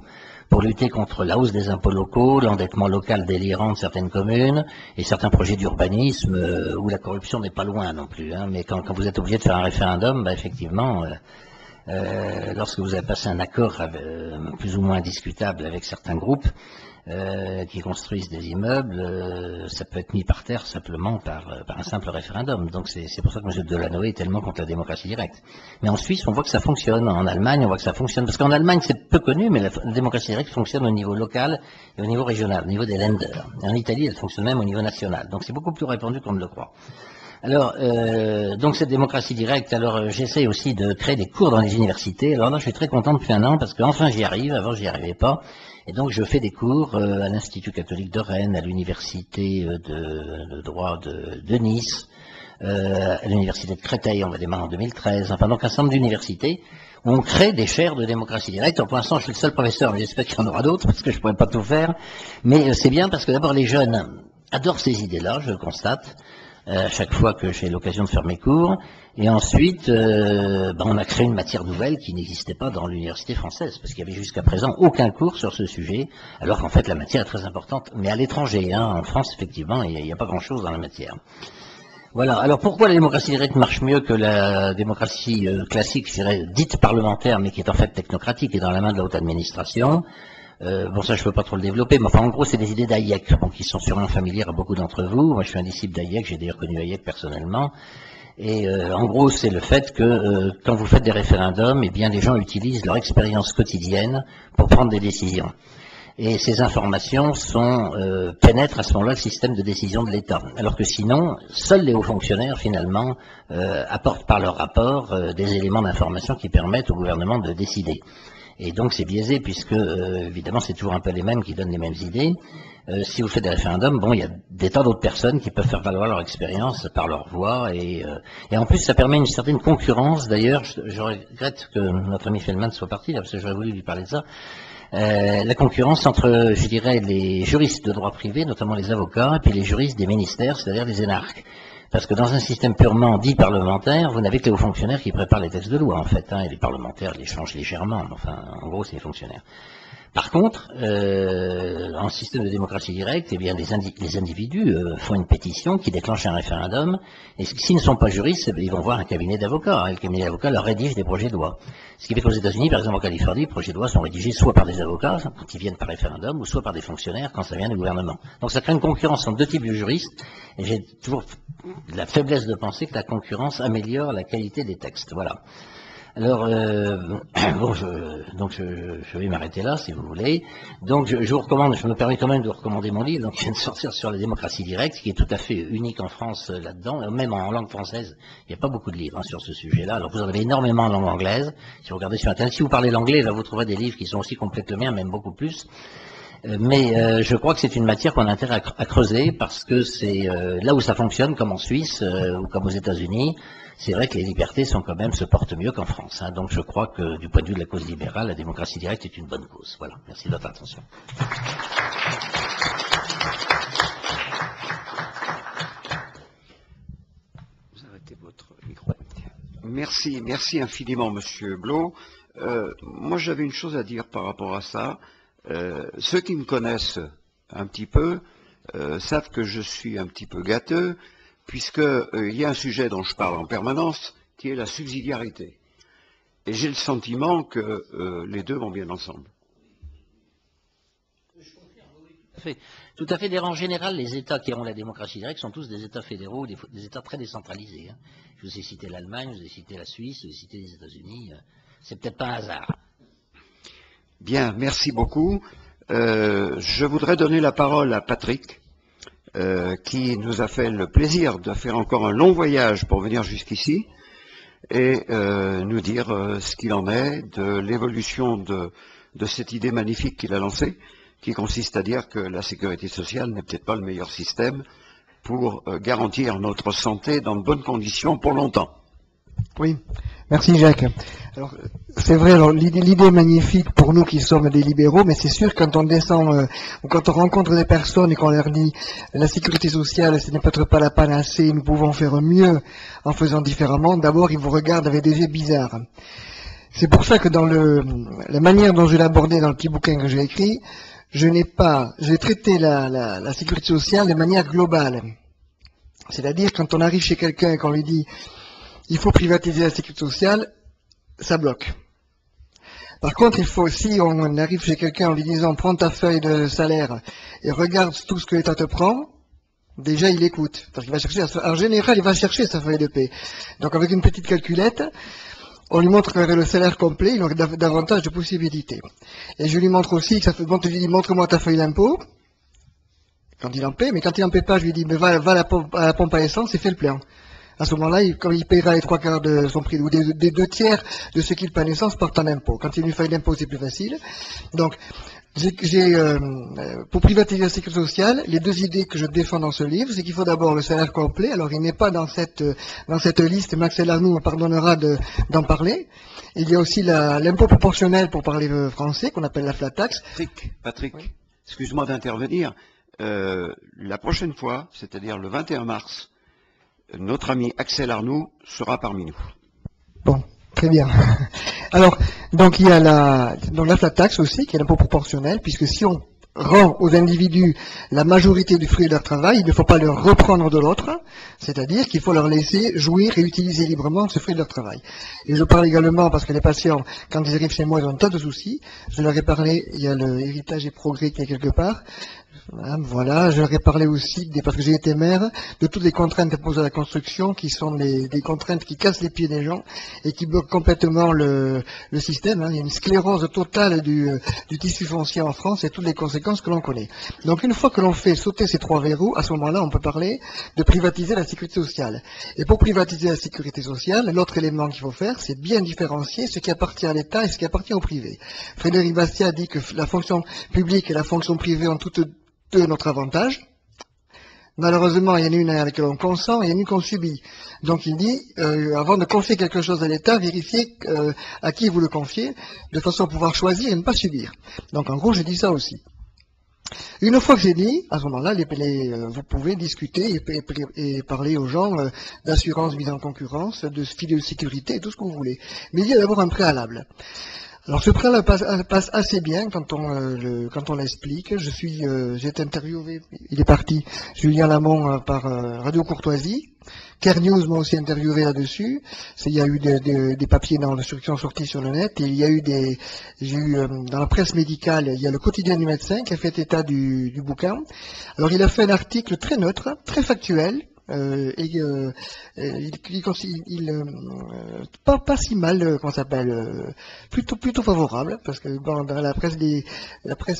pour lutter contre la hausse des impôts locaux, l'endettement local délirant de certaines communes et certains projets d'urbanisme où la corruption n'est pas loin non plus. Hein, mais quand vous êtes obligé de faire un référendum, bah, effectivement, lorsque vous avez passé un accord plus ou moins discutable avec certains groupes qui construisent des immeubles, ça peut être mis par terre simplement par un simple référendum. Donc c'est pour ça que M. Delanoë est tellement contre la démocratie directe. Mais en Suisse, on voit que ça fonctionne. En Allemagne, on voit que ça fonctionne. Parce qu'en Allemagne, c'est peu connu, mais la démocratie directe fonctionne au niveau local et au niveau régional, au niveau des Länder. Et en Italie, elle fonctionne même au niveau national. Donc c'est beaucoup plus répandu qu'on ne le croit. Alors, donc cette démocratie directe, alors j'essaie aussi de créer des cours dans les universités. Alors là, je suis très content depuis 1 an parce qu'enfin j'y arrive, avant j'y arrivais pas. Et donc je fais des cours à l'Institut catholique de Rennes, à l'université de droit de Nice, à l'université de Créteil, on va démarrer en 2013, enfin donc un certain nombre d'universités où on crée des chaires de démocratie directe. Pour l'instant, je suis le seul professeur, mais j'espère qu'il y en aura d'autres parce que je ne pourrais pas tout faire. Mais c'est bien parce que d'abord les jeunes adorent ces idées-là, je le constate. À chaque fois que j'ai l'occasion de faire mes cours, et ensuite on a créé une matière nouvelle qui n'existait pas dans l'université française, parce qu'il y avait jusqu'à présent aucun cours sur ce sujet, alors qu'en fait la matière est très importante, mais à l'étranger, hein, en France effectivement, il n'y a pas grand-chose dans la matière. Voilà, alors pourquoi la démocratie directe marche mieux que la démocratie classique, je dirais, dite parlementaire, mais qui est en fait technocratique et dans la main de la haute administration? Bon, ça, je peux pas trop le développer, mais enfin, en gros, c'est des idées d'Hayek, bon, qui sont sûrement familières à beaucoup d'entre vous. Moi, je suis un disciple d'Hayek, j'ai d'ailleurs connu Hayek personnellement. Et en gros, c'est le fait que quand vous faites des référendums, eh bien, les gens utilisent leur expérience quotidienne pour prendre des décisions. Et ces informations pénètrent à ce moment-là le système de décision de l'État. Alors que sinon, seuls les hauts fonctionnaires, finalement, apportent par leur rapport des éléments d'information qui permettent au gouvernement de décider. Et donc c'est biaisé puisque, évidemment, c'est toujours un peu les mêmes qui donnent les mêmes idées. Si vous faites des référendums, bon, il y a des tas d'autres personnes qui peuvent faire valoir leur expérience par leur voix. Et en plus, ça permet une certaine concurrence. D'ailleurs, je regrette que notre ami Feldman soit parti, là, parce que j'aurais voulu lui parler de ça. La concurrence entre, je dirais, les juristes de droit privé, notamment les avocats, et puis les juristes des ministères, c'est-à-dire les énarques. Parce que dans un système purement dit parlementaire, vous n'avez que les hauts fonctionnaires qui préparent les textes de loi, en fait, hein, et les parlementaires les changent légèrement, enfin, en gros, c'est les fonctionnaires. Par contre, en système de démocratie directe, eh bien, les individus font une pétition qui déclenche un référendum, et s'ils ne sont pas juristes, ils vont voir un cabinet d'avocats, et le cabinet d'avocats leur rédige des projets de loi. Ce qui fait qu'aux États-Unis, par exemple en Californie, les projets de loi sont rédigés soit par des avocats, quand ils viennent par référendum, ou soit par des fonctionnaires, quand ça vient du gouvernement. Donc ça crée une concurrence entre deux types de juristes, et j'ai toujours la faiblesse de penser que la concurrence améliore la qualité des textes. Voilà. Alors, bon, je vais m'arrêter là, si vous voulez. Donc, je vous recommande, je me permets quand même de recommander mon livre, donc, qui vient de sortir sur la démocratie directe, qui est tout à fait unique en France là-dedans. Même en langue française, il n'y a pas beaucoup de livres sur ce sujet-là. Alors, vous en avez énormément en langue anglaise. Si vous regardez sur Internet, si vous parlez l'anglais, là, vous trouverez des livres qui sont aussi complets que le mien, même beaucoup plus. Mais je crois que c'est une matière qu'on a intérêt à creuser, parce que c'est là où ça fonctionne, comme en Suisse ou comme aux États-Unis. C'est vrai que les libertés se portent mieux qu'en France. Hein. Donc je crois que du point de vue de la cause libérale, la démocratie directe est une bonne cause. Voilà. Merci de votre attention. Vous arrêtez votre micro. merci infiniment, Monsieur Blot. Moi, j'avais une chose à dire par rapport à ça. Ceux qui me connaissent un petit peu savent que je suis un petit peu gâteux, puisqu'il y a un sujet dont je parle en permanence, qui est la subsidiarité. Et j'ai le sentiment que les deux vont bien ensemble. Tout à fait fédéraux. En général, les États qui ont la démocratie directe sont tous des États fédéraux, des États très décentralisés. Hein. Je vous ai cité l'Allemagne, je vous ai cité la Suisse, je vous ai cité les États-Unis. C'est peut-être pas un hasard. Bien, merci beaucoup. Je voudrais donner la parole à Patrick, qui nous a fait le plaisir de faire encore un long voyage pour venir jusqu'ici et nous dire ce qu'il en est de l'évolution de cette idée magnifique qu'il a lancée, qui consiste à dire que la sécurité sociale n'est peut-être pas le meilleur système pour garantir notre santé dans de bonnes conditions pour longtemps. Oui, merci Jacques. Alors, c'est vrai, alors l'idée est magnifique pour nous qui sommes des libéraux, mais c'est sûr quand on descend, ou quand on rencontre des personnes et qu'on leur dit la sécurité sociale, ce n'est peut-être pas la panacée, nous pouvons faire mieux en faisant différemment, d'abord ils vous regardent avec des yeux bizarres. C'est pour ça que dans la manière dont je l'ai abordé dans le petit bouquin que j'ai écrit, j'ai traité la sécurité sociale de manière globale. C'est-à-dire quand on arrive chez quelqu'un et qu'on lui dit il faut privatiser la sécurité sociale, ça bloque. Par contre, il faut aussi, on arrive chez quelqu'un en lui disant prends ta feuille de salaire et regarde tout ce que l'État te prend, déjà il écoute. Parce qu'il va chercher, en général, il va chercher sa feuille de paie. Donc avec une petite calculette, on lui montre qu'avec le salaire complet, il aurait davantage de possibilités. Et je lui montre aussi, je lui dis montre-moi ta feuille d'impôt, quand il en paie, mais quand il n'en paie pas, je lui dis mais va à la pompe à essence et fais le plein. À ce moment-là, quand il paiera les 3/4 de son prix, ou des 2/3 de ce qu'il paie en essence par en impôt. Quand il y a une feuille d'impôt, c'est plus facile. Donc, pour privatiser la sécurité sociale, les deux idées que je défends dans ce livre, c'est qu'il faut d'abord le salaire complet. Alors, il n'est pas dans cette liste, mais Axel Arnoux me pardonnera d'en parler. Il y a aussi l'impôt proportionnel pour parler français, qu'on appelle la flat tax. Patrick, oui. Excuse-moi d'intervenir. La prochaine fois, c'est-à-dire le 21 mars, notre ami Axel Arnoux sera parmi nous. Bon, très bien. Alors, donc il y a la flat tax aussi, qui est l'impôt proportionnel, puisque si on rend aux individus la majorité du fruit de leur travail, il ne faut pas leur reprendre de l'autre, c'est-à-dire qu'il faut leur laisser jouir et utiliser librement ce fruit de leur travail. Et je parle également parce que les patients, quand ils arrivent chez moi, ils ont un tas de soucis. Je leur ai parlé, il y a le héritage et progrès qui est quelque part. Voilà, je leur ai parlé aussi, parce que j'ai été maire, de toutes les contraintes imposées à la construction, qui sont des contraintes qui cassent les pieds des gens et qui bloquent complètement le système. Hein. Il y a une sclérose totale du tissu foncier en France et toutes les conséquences que l'on connaît. Donc une fois que l'on fait sauter ces trois verrous, à ce moment-là, on peut parler de privatiser la sécurité sociale. Et pour privatiser la sécurité sociale, l'autre élément qu'il faut faire, c'est bien différencier ce qui appartient à l'État et ce qui appartient au privé. Frédéric Bastiat dit que la fonction publique et la fonction privée ont toutes de notre avantage. Malheureusement, il y en a une à laquelle on consent et il y en a une qu'on subit. Donc il dit, avant de confier quelque chose à l'État, vérifiez à qui vous le confiez, de façon à pouvoir choisir et ne pas subir. Donc en gros, je dis ça aussi. Une fois que j'ai dit, à ce moment-là, vous pouvez discuter et parler aux gens d'assurance mise en concurrence, de filet de sécurité, tout ce que vous voulez. Mais il y a d'abord un préalable. Alors ce préalable passe assez bien quand on l'explique. J'ai été interviewé, il est parti, Julien Lamont par Radio Courtoisie. Care News m'a aussi interviewé là-dessus. Il y a eu des papiers qui sont sortis sur le net. Et il y a eu dans la presse médicale, il y a le quotidien du médecin qui a fait état du bouquin. Alors il a fait un article très neutre, très factuel. Pas si mal, comment ça s'appelle, plutôt favorable, parce que dans la presse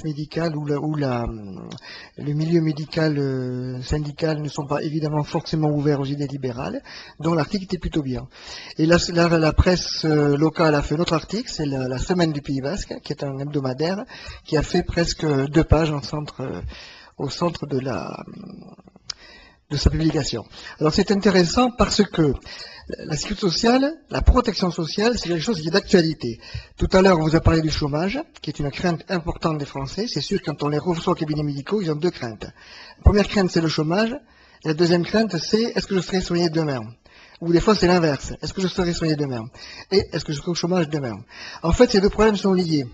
médicale ou le milieu médical syndical ne sont pas évidemment forcément ouverts aux idées libérales, donc l'article était plutôt bien. Et la presse locale a fait un autre article, c'est la Semaine du Pays Basque, qui est un hebdomadaire, qui a fait presque 2 pages au centre de sa publication. Alors c'est intéressant parce que la sécurité sociale, la protection sociale, c'est quelque chose qui est d'actualité. Tout à l'heure, on vous a parlé du chômage, qui est une crainte importante des Français. C'est sûr, quand on les reçoit aux cabinets médicaux, ils ont 2 craintes. La première crainte, c'est le chômage. Et la deuxième crainte, c'est est-ce que je serai soigné demain? Ou des fois c'est l'inverse. Est-ce que je serai soigné demain? Et est-ce que je serai au chômage demain? En fait, ces deux problèmes sont liés.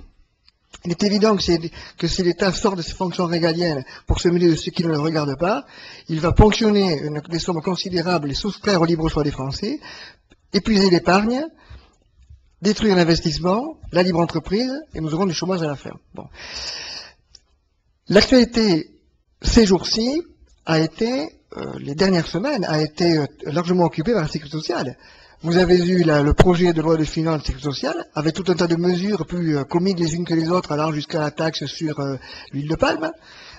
Il est évident que si l'État sort de ses fonctions régaliennes pour se mêler de ce qui ne le regarde pas, il va ponctionner des sommes considérables et soustraire au libre choix des Français, épuiser l'épargne, détruire l'investissement, la libre entreprise, et nous aurons du chômage à la fin. Bon. L'actualité, ces jours-ci, les dernières semaines, a été largement occupée par la sécurité sociale. Vous avez eu le projet de loi de finances de sécurité sociale, avec tout un tas de mesures plus comiques les unes que les autres, allant jusqu'à la taxe sur l'huile de palme,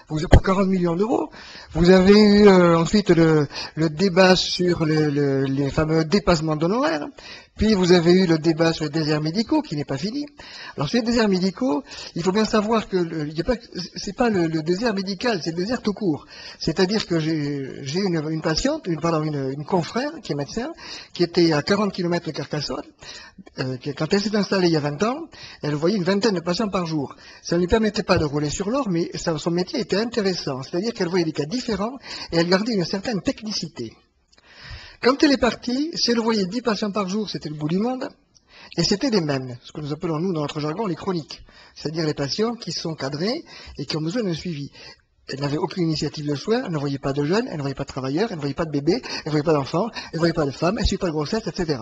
pour 40 millions d'euros. Vous avez eu ensuite le débat sur les fameux dépassements d'honoraires. Puis vous avez eu le débat sur les déserts médicaux, qui n'est pas fini. Alors sur les déserts médicaux, il faut bien savoir que c'est pas le désert médical, c'est le désert tout court. C'est-à-dire que j'ai une patiente, une confrère qui est médecin, qui était à 40 km de Carcassonne. Quand elle s'est installée il y a 20 ans, elle voyait une vingtaine de patients par jour. Ça ne lui permettait pas de rouler sur l'or, mais son métier était intéressant. C'est-à-dire qu'elle voyait des cas différents et elle gardait une certaine technicité. Quand elle est partie, si elle voyait 10 patients par jour, c'était le bout du monde, et c'était les mêmes, ce que nous appelons, nous, dans notre jargon, les chroniques, c'est-à-dire les patients qui sont cadrés et qui ont besoin d'un suivi. Elle n'avait aucune initiative de soins, elle ne voyait pas de jeunes, elle ne voyait pas de travailleurs, elle ne voyait pas de bébés, elle ne voyait pas d'enfants, elle ne voyait pas de femmes, elle ne suivait pas de grossesse, etc.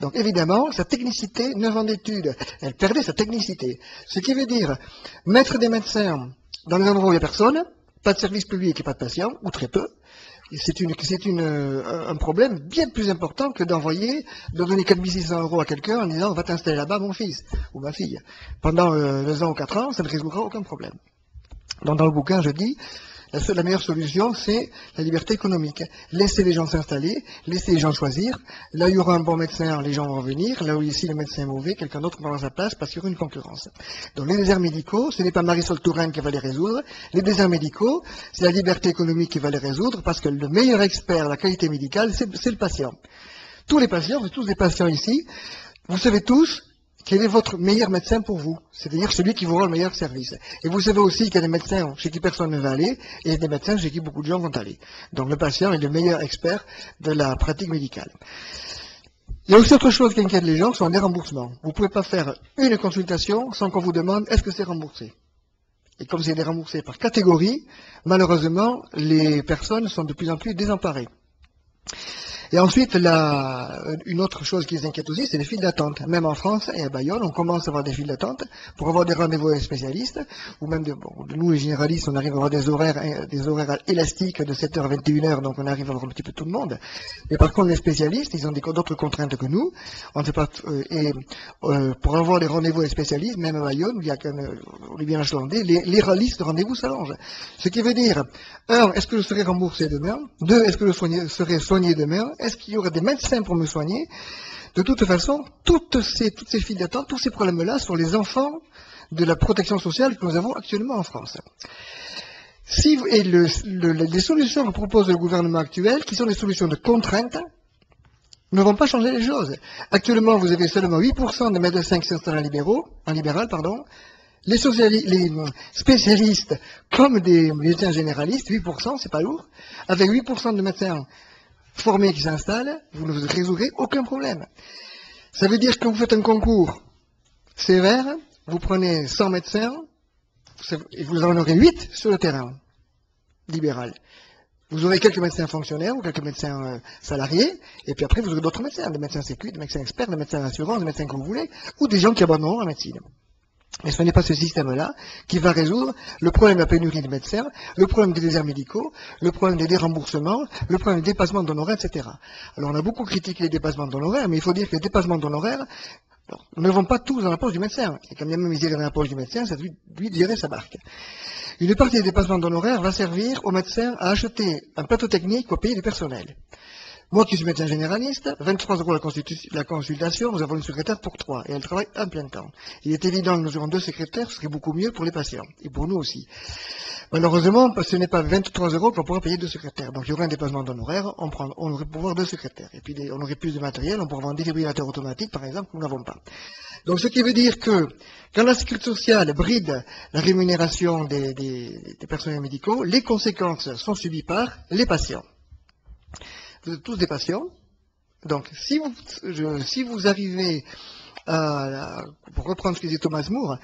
Donc évidemment, sa technicité, 9 ans d'études, elle perdait sa technicité. Ce qui veut dire mettre des médecins dans les endroits où il n'y a personne, pas de service public et pas de patients, ou très peu. C'est un problème bien plus important que de donner 4600 € à quelqu'un en disant « va t'installer là-bas, mon fils ou ma fille ». Pendant 2 ans ou 4 ans, ça ne résoudra aucun problème. Donc dans le bouquin, je dis, la meilleure solution, c'est la liberté économique. Laissez les gens s'installer, laissez les gens choisir. Là où il y aura un bon médecin, les gens vont venir. Là où ici le médecin est mauvais, quelqu'un d'autre prendra sa place parce qu'il y aura une concurrence. Donc les déserts médicaux, ce n'est pas Marisol Touraine qui va les résoudre. Les déserts médicaux, c'est la liberté économique qui va les résoudre parce que le meilleur expert de la qualité médicale, c'est le patient. Tous les patients, vous êtes tous des patients ici, vous savez tous quel est votre meilleur médecin pour vous, c'est-à-dire celui qui vous rend le meilleur service. Et vous savez aussi qu'il y a des médecins chez qui personne ne va aller, et des médecins chez qui beaucoup de gens vont aller. Donc le patient est le meilleur expert de la pratique médicale. Il y a aussi autre chose qui inquiète les gens, ce sont les remboursements. Vous ne pouvez pas faire une consultation sans qu'on vous demande est-ce que c'est remboursé. Et comme c'est remboursé par catégorie, malheureusement, les personnes sont de plus en plus désemparées. Et ensuite, une autre chose qui les inquiète aussi, c'est les files d'attente. Même en France et à Bayonne, on commence à avoir des files d'attente pour avoir des rendez-vous avec les spécialistes, ou même, nous les généralistes, on arrive à avoir des horaires élastiques de 7h à 21h, donc on arrive à avoir un petit peu tout le monde. Mais par contre, les spécialistes, ils ont d'autres contraintes que nous. On ne sait pas, pour avoir les rendez-vous avec les spécialistes, même à Bayonne, où il y a on est bien achalandé, les listes de rendez-vous s'allongent. Ce qui veut dire, 1, est-ce que je serai remboursé demain? 2, est-ce que je serai soigné demain? Est-ce qu'il y aurait des médecins pour me soigner? De toute façon, toutes ces files d'attente, tous ces problèmes-là sont les enfants de la protection sociale que nous avons actuellement en France. Les solutions que propose le gouvernement actuel, qui sont des solutions de contrainte, ne vont pas changer les choses. Actuellement, vous avez seulement 8% de médecins qui s'installent en libéral. Les spécialistes, comme des médecins généralistes, 8%, c'est pas lourd. Avec 8% de médecins formés qui s'installent, vous ne résoudrez aucun problème. Ça veut dire que vous faites un concours sévère, vous prenez 100 médecins, et vous en aurez 8 sur le terrain libéral. Vous aurez quelques médecins fonctionnaires ou quelques médecins salariés, et puis après vous aurez d'autres médecins, des médecins sécu, des médecins experts, des médecins d'assurance, des médecins que vous voulez, ou des gens qui abandonneront la médecine. Mais ce n'est pas ce système-là qui va résoudre le problème de la pénurie de médecins, le problème des déserts médicaux, le problème des déremboursements, le problème des dépassements d'honoraires, etc. Alors on a beaucoup critiqué les dépassements d'honoraires, mais il faut dire que les dépassements d'honoraires ne vont pas tous dans la poche du médecin. Et quand bien même ils iraient dans la poche du médecin, c'est lui de gérer sa barque. Une partie des dépassements d'honoraires va servir aux médecins à acheter un plateau technique pour payer du personnel. Moi qui suis médecin généraliste, 23 € la consultation, nous avons une secrétaire pour 3, et elle travaille en plein temps. Il est évident que nous aurons 2 secrétaires, ce serait beaucoup mieux pour les patients, et pour nous aussi. Malheureusement, ce n'est pas 23 € qu'on pourra payer 2 secrétaires. Donc il y aurait un dépassement d'honoraires, on aurait pour avoir 2 secrétaires. Et puis on aurait plus de matériel, on pourrait avoir un défibrillateur automatique, par exemple, que nous n'avons pas. Donc ce qui veut dire que, quand la sécurité sociale bride la rémunération des personnels médicaux, les conséquences sont subies par les patients. Vous êtes tous des patients, Donc, si vous arrivez pour reprendre ce que disait Thomas More,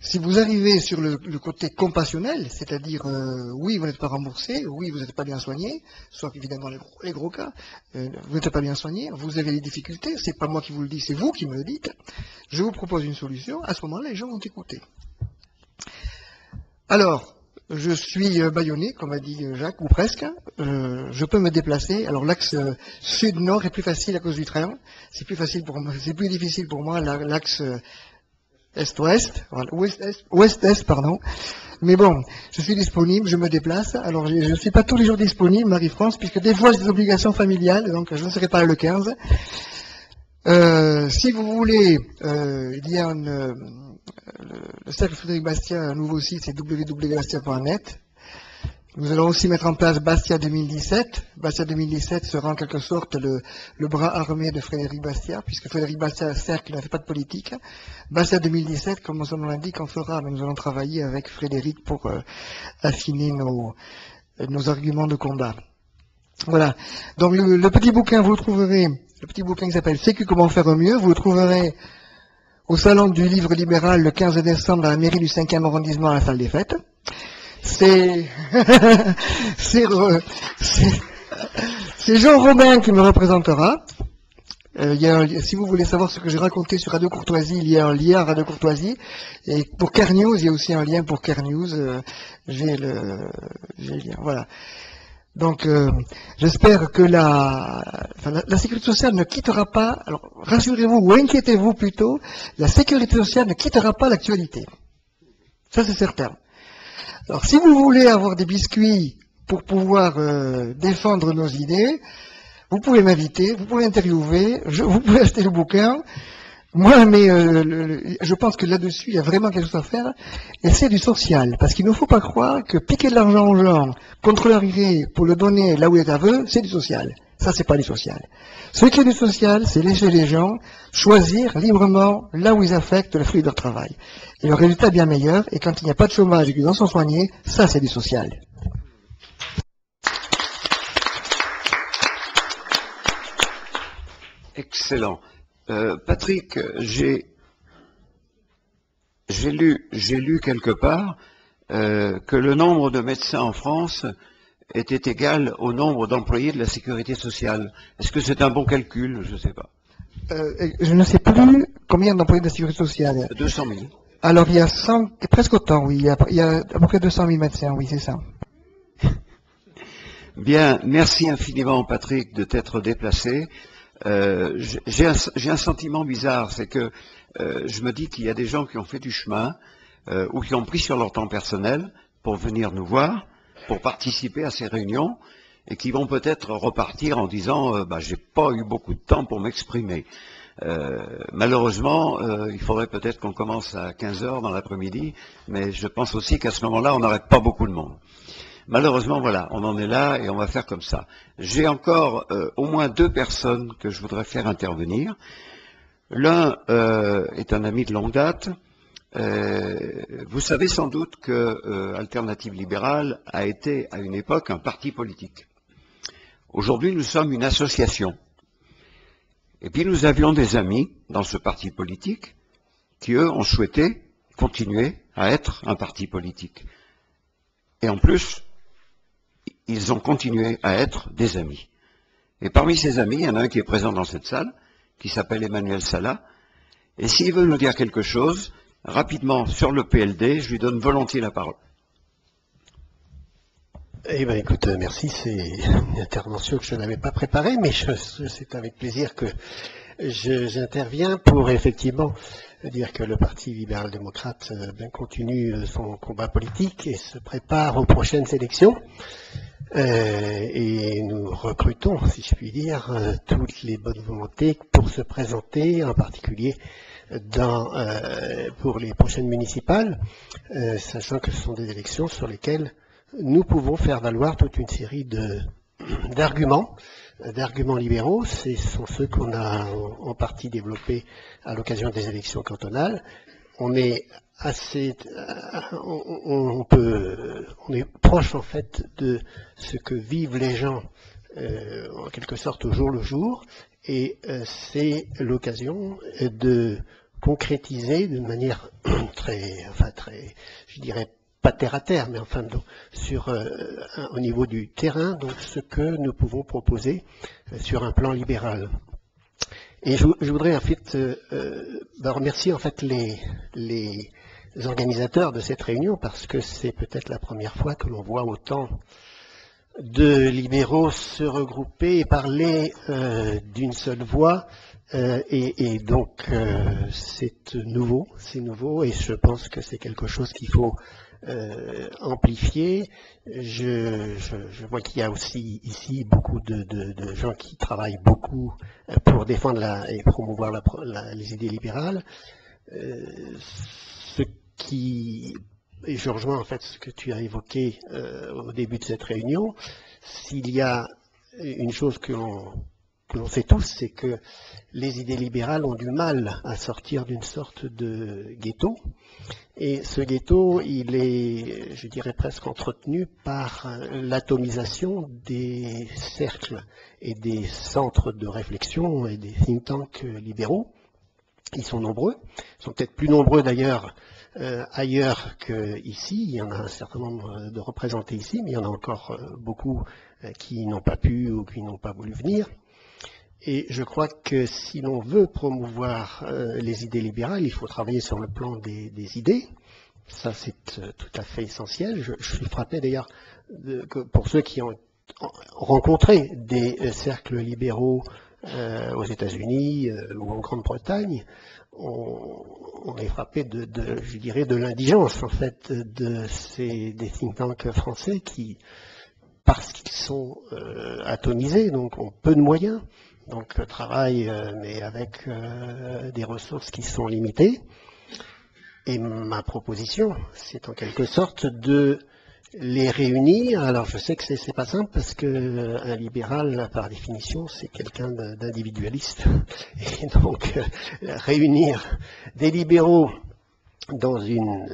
si vous arrivez sur le côté compassionnel, c'est-à-dire oui, vous n'êtes pas remboursé, oui, vous n'êtes pas bien soigné, sauf évidemment les gros cas, vous n'êtes pas bien soigné, vous avez des difficultés, c'est pas moi qui vous le dis, c'est vous qui me le dites, je vous propose une solution, à ce moment-là, les gens vont écouter. Alors, je suis bâillonné, comme a dit Jacques, ou presque, je peux me déplacer, alors l'axe sud-nord est plus facile à cause du train, c'est plus difficile pour moi, l'axe est-ouest, voilà, ouest-est, pardon. Mais bon, je suis disponible, je me déplace. Alors, je ne suis pas tous les jours disponible, Marie-France, puisque des fois j'ai des obligations familiales, donc je ne serai pas là le 15. Si vous voulez, il y a le cercle Frédéric Bastiat, un nouveau site, c'est www.bastia.net. Nous allons aussi mettre en place Bastia 2017. Bastia 2017 sera en quelque sorte le bras armé de Frédéric Bastiat, puisque Frédéric Bastiat, certes, n'a fait pas de politique. Bastia 2017, comme son nom l'indique, en fera, mais nous allons travailler avec Frédéric pour affiner nos arguments de combat. Voilà. Donc le petit bouquin, vous le trouverez, le petit bouquin qui s'appelle Sécu, comment faire mieux, vous le trouverez au salon du livre libéral le 15 décembre dans la mairie du 5e arrondissement à la salle des fêtes. C'est Jean Robin qui me représentera. Si vous voulez savoir ce que j'ai raconté sur Radio Courtoisie, il y a un lien à Radio Courtoisie. Et pour Care News, il y a aussi un lien pour Care News. J'ai le lien. Voilà. Donc, j'espère que la sécurité sociale ne quittera pas, alors rassurez-vous ou inquiétez-vous plutôt, la sécurité sociale ne quittera pas l'actualité. Ça, c'est certain. Alors, si vous voulez avoir des biscuits pour pouvoir défendre nos idées, vous pouvez m'inviter, vous pouvez interviewer, vous pouvez acheter le bouquin. Moi, mais je pense que là-dessus, il y a vraiment quelque chose à faire, et c'est du social. Parce qu'il ne faut pas croire que piquer de l'argent aux gens, contrôler pour le donner là où il est à eux, c'est du social. Ça, c'est pas du social. Ce qui est du social, c'est laisser les gens choisir librement là où ils affectent le fruit de leur travail. Et le résultat est bien meilleur, et quand il n'y a pas de chômage et qu'ils en sont soignés, ça, c'est du social. Excellent. Patrick, j'ai lu quelque part que le nombre de médecins en France était égal au nombre d'employés de la sécurité sociale. Est-ce que c'est un bon calcul? Je ne sais pas. Je ne sais plus combien d'employés de la sécurité sociale. 200 000. Alors il y a presque autant, oui. Il y a à peu près 200 000 médecins, oui, c'est ça. Bien, merci infiniment Patrick de t'être déplacé. J'ai un sentiment bizarre, c'est que je me dis qu'il y a des gens qui ont fait du chemin ou qui ont pris sur leur temps personnel pour venir nous voir, pour participer à ces réunions et qui vont peut-être repartir en disant j'ai pas eu beaucoup de temps pour m'exprimer. Malheureusement, il faudrait peut-être qu'on commence à 15h dans l'après-midi, mais je pense aussi qu'à ce moment-là, on n'arrête pas beaucoup de monde. Malheureusement, voilà, on en est là et on va faire comme ça. J'ai encore au moins 2 personnes que je voudrais faire intervenir. L'un est un ami de longue date. Vous savez sans doute que Alternative Libérale a été à une époque un parti politique. Aujourd'hui, nous sommes une association. Et puis nous avions des amis dans ce parti politique qui, eux, ont souhaité continuer à être un parti politique. Et en plus, ils ont continué à être des amis. Et parmi ces amis, il y en a un qui est présent dans cette salle, qui s'appelle Emmanuel Sala. Et s'il veut nous dire quelque chose, rapidement sur le PLD, je lui donne volontiers la parole. Eh bien, écoute, merci. C'est une intervention que je n'avais pas préparée, mais c'est avec plaisir que j'interviens pour effectivement dire que le Parti libéral-démocrate continue son combat politique et se prépare aux prochaines élections. Et nous recrutons, si je puis dire, toutes les bonnes volontés pour se présenter, en particulier pour les prochaines municipales, sachant que ce sont des élections sur lesquelles nous pouvons faire valoir toute une série d'arguments libéraux. Ce sont ceux qu'on a en partie développés à l'occasion des élections cantonales. On est on est proche en fait de ce que vivent les gens en quelque sorte au jour le jour, Et c'est l'occasion de concrétiser de manière très, je dirais pas terre à terre, mais enfin au niveau du terrain, donc ce que nous pouvons proposer sur un plan libéral. Et je voudrais en fait remercier en fait les organisateurs de cette réunion, parce que c'est peut-être la première fois que l'on voit autant de libéraux se regrouper et parler d'une seule voix, et donc c'est nouveau, et je pense que c'est quelque chose qu'il faut amplifier. Je vois qu'il y a aussi ici beaucoup de gens qui travaillent beaucoup pour défendre et promouvoir les idées libérales. Et je rejoins en fait ce que tu as évoqué au début de cette réunion. S'il y a une chose que l'on sait tous, c'est que les idées libérales ont du mal à sortir d'une sorte de ghetto. Et ce ghetto, il est, je dirais, presque entretenu par l'atomisation des cercles et des centres de réflexion et des think tanks libéraux. Ils sont nombreux, ils sont peut-être plus nombreux d'ailleurs ailleurs qu'ici. Il y en a un certain nombre de représentés ici, mais il y en a encore beaucoup qui n'ont pas pu ou qui n'ont pas voulu venir. Et je crois que si l'on veut promouvoir les idées libérales, il faut travailler sur le plan des idées. Ça, c'est tout à fait essentiel. Je suis frappé d'ailleurs que pour ceux qui ont rencontré des cercles libéraux aux États-Unis ou en Grande-Bretagne, on est frappé je dirais, de l'indigence en fait des think tanks français qui, parce qu'ils sont atomisés, donc ont peu de moyens, donc travaillent mais avec des ressources qui sont limitées. Et ma proposition, c'est en quelque sorte de les réunir. Alors je sais que c'est pas simple parce que un libéral, par définition, c'est quelqu'un d'individualiste. Et donc réunir des libéraux dans une,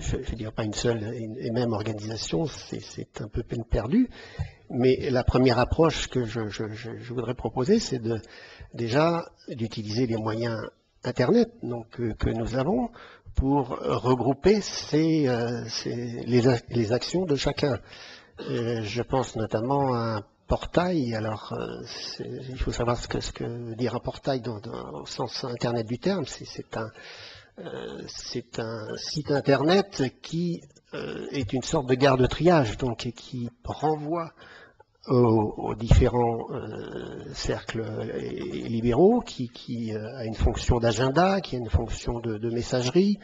je ne dirais pas une seule et même organisation, c'est un peu peine perdue. Mais la première approche que je voudrais proposer, c'est déjà d'utiliser les moyens Internet donc, que nous avons pour regrouper les actions de chacun. Je pense notamment à un portail. Alors, il faut savoir ce que veut dire un portail au sens Internet du terme. C'est un site Internet qui est une sorte de gare de triage, donc, et qui renvoie aux différents cercles libéraux, qui a une fonction d'agenda, qui a une fonction de messagerie.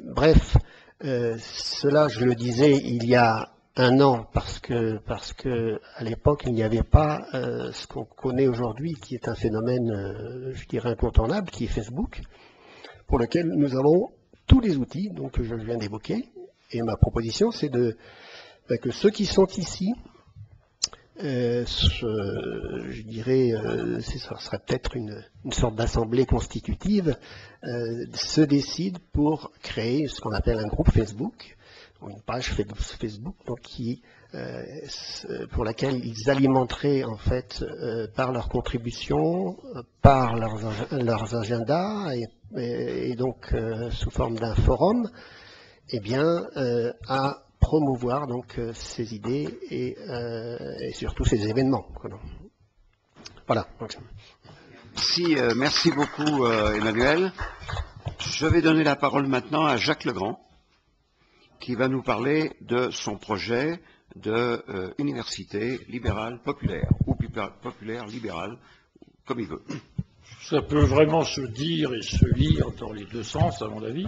Bref, cela, je le disais, il y a un an, parce que à l'époque, il n'y avait pas ce qu'on connaît aujourd'hui, qui est un phénomène, je dirais, incontournable, qui est Facebook, pour lequel nous avons tous les outils donc, que je viens d'évoquer. Et ma proposition, c'est que ceux qui sont ici, je dirais, ce serait peut-être une sorte d'assemblée constitutive, se décident pour créer ce qu'on appelle un groupe Facebook, ou une page Facebook, donc pour laquelle ils alimenteraient en fait par leurs contributions, par leurs agendas, et donc sous forme d'un forum, eh bien, à promouvoir donc ces idées et surtout ces événements. Voilà. Merci beaucoup Emmanuel. Je vais donner la parole maintenant à Jacques Legrand, qui va nous parler de son projet de université libérale populaire, ou populaire libérale, comme il veut. Ça peut vraiment se dire et se lire dans les deux sens, à mon avis.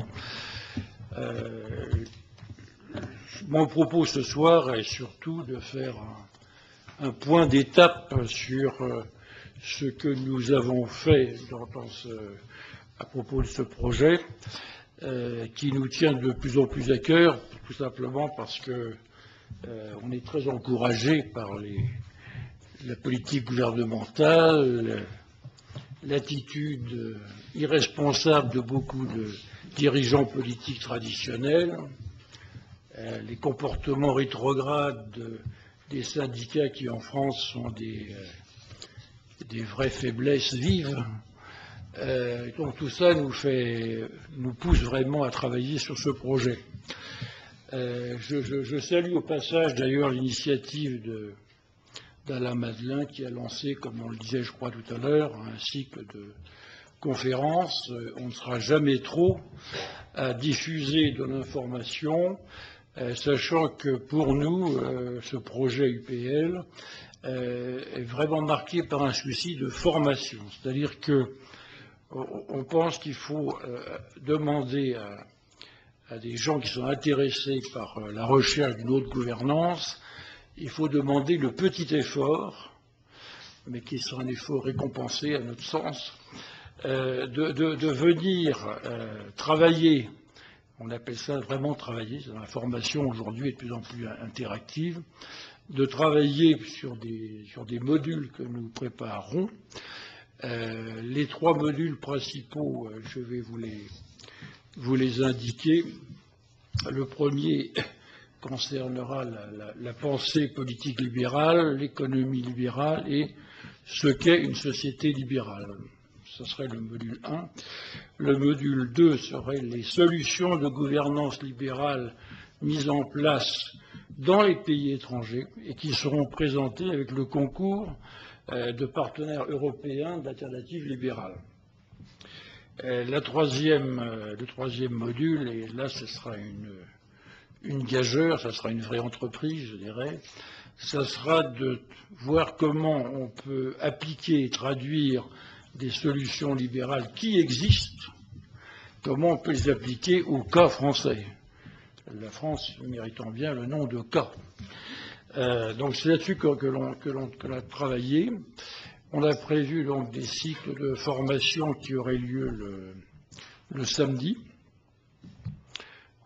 Mon propos ce soir est surtout de faire un point d'étape sur ce que nous avons fait à propos de ce projet, qui nous tient de plus en plus à cœur, tout simplement parce que on est très encouragé par la politique gouvernementale, l'attitude irresponsable de beaucoup de dirigeants politiques traditionnels, les comportements rétrogrades des syndicats qui en France sont des vraies faiblesses vives. Donc tout ça nous pousse vraiment à travailler sur ce projet. Je salue au passage d'ailleurs l'initiative d'Alain Madelin qui a lancé, comme on le disait je crois tout à l'heure, un cycle de conférences. On ne sera jamais trop à diffuser de l'information, sachant que pour nous, ce projet UPL est vraiment marqué par un souci de formation. C'est-à-dire que on pense qu'il faut demander à des gens qui sont intéressés par la recherche d'une autre gouvernance, il faut demander le petit effort, mais qui sera un effort récompensé à notre sens, de venir travailler, on appelle ça vraiment travailler, la formation aujourd'hui est de plus en plus interactive, de travailler sur des modules que nous préparerons. Les 3 modules principaux, je vais vous les indiquer. Le premier concernera la pensée politique libérale, l'économie libérale et ce qu'est une société libérale. Ce serait le module 1. Le module 2 serait les solutions de gouvernance libérale mises en place dans les pays étrangers et qui seront présentées avec le concours de partenaires européens d'alternatives libérales. Le troisième module, et là ce sera une gageure, ça sera une vraie entreprise, je dirais, ça sera de voir comment on peut appliquer et traduire des solutions libérales qui existent, comment on peut les appliquer au cas français. La France méritant bien le nom de cas. Donc c'est là-dessus que l'on a travaillé. On a prévu donc des cycles de formation qui auraient lieu le samedi.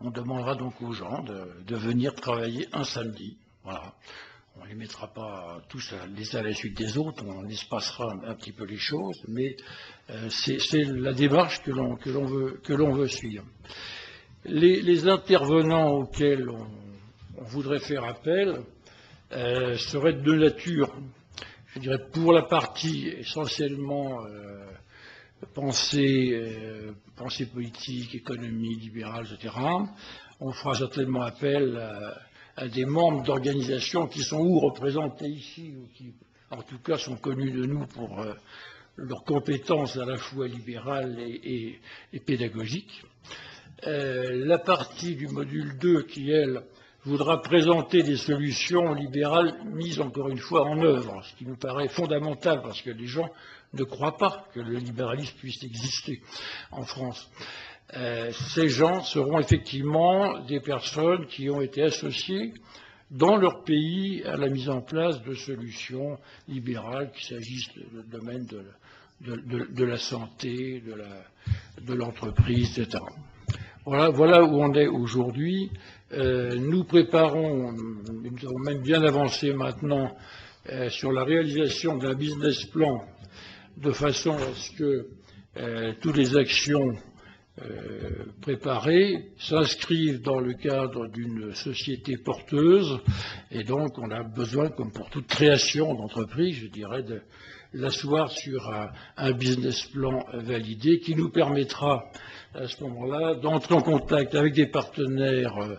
On demandera donc aux gens de venir travailler un samedi. Voilà. On ne les mettra pas tous les uns à la suite des autres, on espacera un petit peu les choses, mais c'est la démarche que l'on veut suivre. Les intervenants auxquels on voudrait faire appel seraient de nature, je dirais, pour la partie essentiellement pensée politique, économie, libérale, etc. On fera certainement appel à des membres d'organisations qui sont ou représentés ici, ou qui, en tout cas, sont connus de nous pour leurs compétences à la fois libérales et pédagogiques. La partie du module 2 qui, elle, voudra présenter des solutions libérales mises encore une fois en œuvre, ce qui nous paraît fondamental parce que les gens ne croient pas que le libéralisme puisse exister en France. Ces gens seront effectivement des personnes qui ont été associées dans leur pays à la mise en place de solutions libérales, qu'il s'agisse du domaine de la santé, de l'entreprise, etc. Voilà où on est aujourd'hui. Nous préparons, nous avons même bien avancé maintenant sur la réalisation d'un business plan de façon à ce que toutes les actions préparées s'inscrivent dans le cadre d'une société porteuse et donc on a besoin, comme pour toute création d'entreprise, je dirais, de l'asseoir sur un business plan validé qui nous permettra à ce moment-là d'entrer en contact avec des partenaires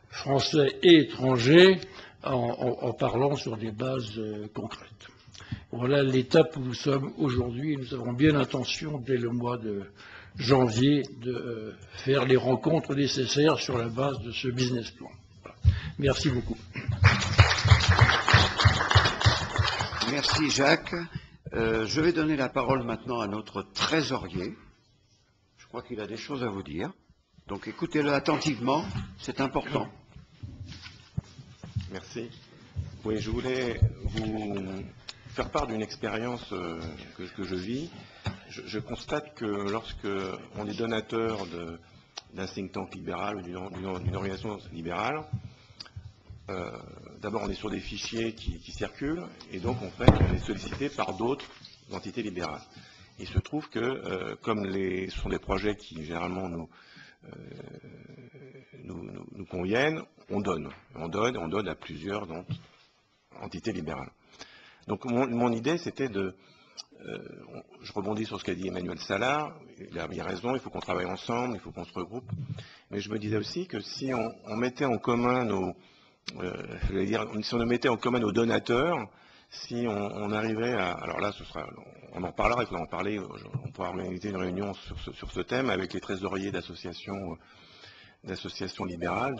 français et étrangers en parlant sur des bases concrètes. Voilà l'étape où nous sommes aujourd'hui. Nous avons bien l'intention, dès le mois de janvier, de faire les rencontres nécessaires sur la base de ce business plan. Voilà. Merci beaucoup. Merci Jacques. Je vais donner la parole maintenant à notre trésorier. Je crois qu'il a des choses à vous dire. Donc écoutez-le attentivement, c'est important. Merci. Oui, je voulais vous faire part d'une expérience que je vis. Je constate que lorsque on est donateur d'un think tank libéral ou d'une organisation libérale, d'abord on est sur des fichiers qui circulent et donc en fait on est sollicité par d'autres entités libérales. Il se trouve que comme ce sont des projets qui généralement nous conviennent, on donne à plusieurs entités libérales. Donc mon idée c'était de je rebondis sur ce qu'a dit Emmanuel Salard, il a bien raison, il faut qu'on travaille ensemble, il faut qu'on se regroupe, mais je me disais aussi que si on mettait en commun si on mettait en commun nos donateurs, si on arrivait à, alors là on en parlera, il faudra en parler, on pourra organiser une réunion sur ce thème avec les trésoriers d'associations libérales,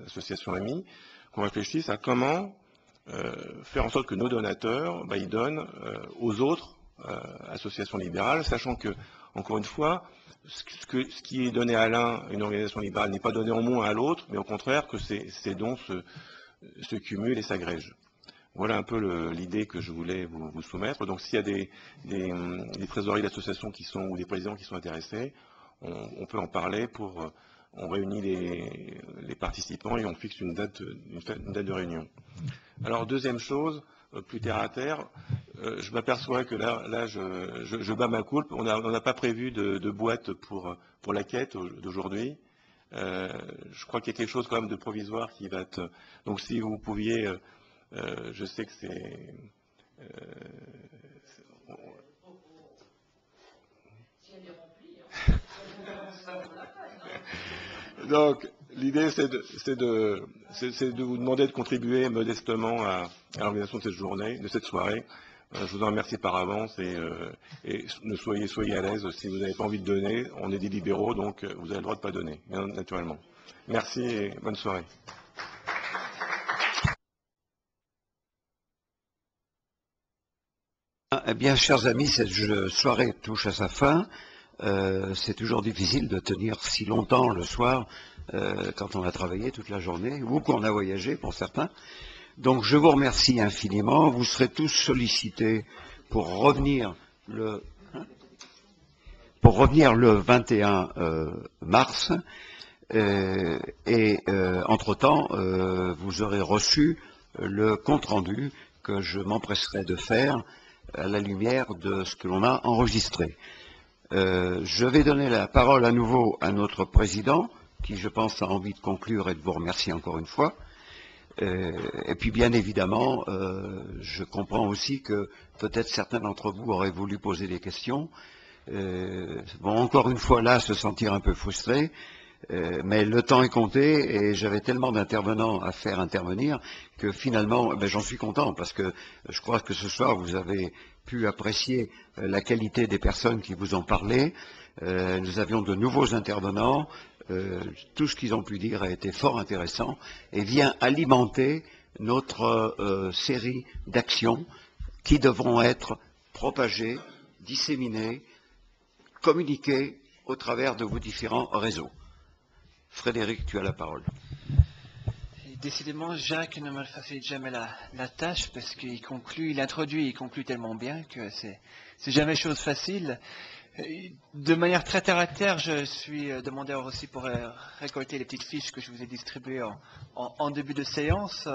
d'associations amies, qu'on réfléchisse à comment faire en sorte que nos donateurs, ils donnent aux autres associations libérales, sachant que, encore une fois, ce qui est donné à l'un, une organisation libérale, n'est pas donné en moins à l'autre, mais au contraire que ces dons se cumulent et s'agrègent. Voilà un peu l'idée que je voulais vous soumettre. Donc s'il y a des trésoriers d'associations ou des présidents qui sont intéressés, on peut en parler on réunit les participants et on fixe une date de réunion. Alors deuxième chose, plus terre à terre, je m'aperçois que là je bats ma coulpe. On n'a pas prévu de boîte pour la quête d'aujourd'hui. Je crois qu'il y a quelque chose quand même de provisoire qui va être. Donc si vous pouviez, je sais que c'est. Donc, l'idée, c'est de vous demander de contribuer modestement à l'organisation de cette journée, de cette soirée. Je vous en remercie par avance et soyez à l'aise. Si vous n'avez pas envie de donner, on est des libéraux, donc vous avez le droit de ne pas donner, naturellement. Merci et bonne soirée. Eh bien, chers amis, cette soirée touche à sa fin. C'est toujours difficile de tenir si longtemps le soir quand on a travaillé toute la journée ou qu'on a voyagé pour certains. Donc je vous remercie infiniment. Vous serez tous sollicités pour revenir le 21 mars et entre-temps vous aurez reçu le compte-rendu que je m'empresserai de faire à la lumière de ce que l'on a enregistré. Je vais donner la parole à nouveau à notre président, qui je pense a envie de conclure et de vous remercier encore une fois. Et puis bien évidemment, je comprends aussi que peut-être certains d'entre vous auraient voulu poser des questions. Bon, encore une fois là, se sentir un peu frustré, mais le temps est compté et j'avais tellement d'intervenants à faire intervenir que finalement, j'en suis content parce que je crois que ce soir vous avez pu apprécier la qualité des personnes qui vous ont parlé. Nous avions de nouveaux intervenants. Tout ce qu'ils ont pu dire a été fort intéressant et vient alimenter notre série d'actions qui devront être propagées, disséminées, communiquées au travers de vos différents réseaux. Frédéric, tu as la parole. Décidément, Jacques ne me facilite jamais la tâche parce qu'il introduit tellement bien que c'est jamais chose facile. De manière très terre à terre, je suis demandeur aussi pour récolter les petites fiches que je vous ai distribuées en début de séance.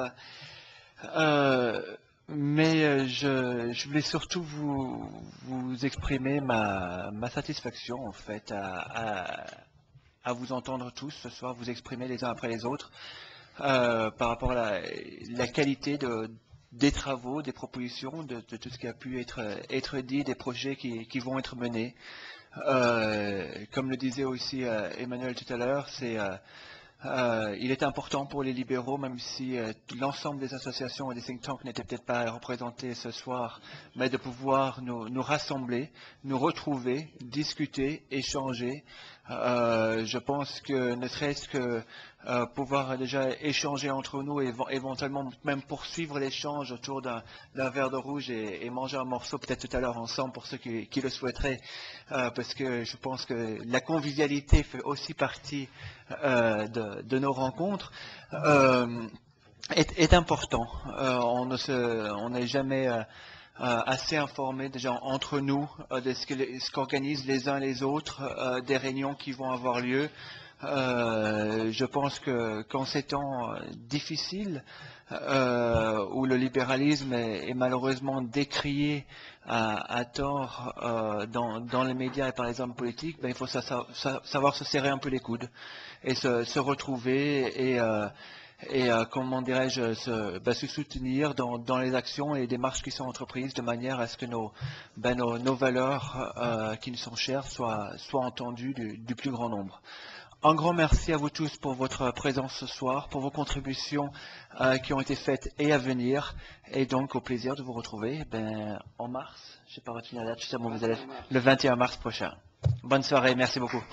Mais je voulais surtout vous exprimer ma satisfaction en fait à vous entendre tous ce soir, vous exprimer les uns après les autres par rapport à la qualité des travaux, des propositions, de tout ce qui a pu être dit, des projets qui vont être menés. Comme le disait aussi Emmanuel tout à l'heure, il est important pour les libéraux, même si l'ensemble des associations et des think tanks n'étaient peut-être pas représentés ce soir, mais de pouvoir nous rassembler, nous retrouver, discuter, échanger. Je pense que ne serait-ce que pouvoir déjà échanger entre nous et éventuellement même poursuivre l'échange autour d'un verre de rouge et manger un morceau peut-être tout à l'heure ensemble pour ceux qui le souhaiteraient, parce que je pense que la convivialité fait aussi partie de nos rencontres, est important. On n'est jamais assez informé déjà entre nous de ce qu'organisent les uns les autres, des réunions qui vont avoir lieu. Je pense qu'en ces temps difficiles, où le libéralisme est malheureusement décrié à tort dans les médias et par les hommes politiques, il faut savoir se serrer un peu les coudes et se retrouver et comment dirais-je, se soutenir dans les actions et les démarches qui sont entreprises de manière à ce que nos valeurs qui nous sont chères soient entendues du plus grand nombre. Un grand merci à vous tous pour votre présence ce soir, pour vos contributions qui ont été faites et à venir, et donc au plaisir de vous retrouver en mars. Je n'ai pas retenu la date, je sais bon, vous allez le 21 mars prochain. Bonne soirée, merci beaucoup.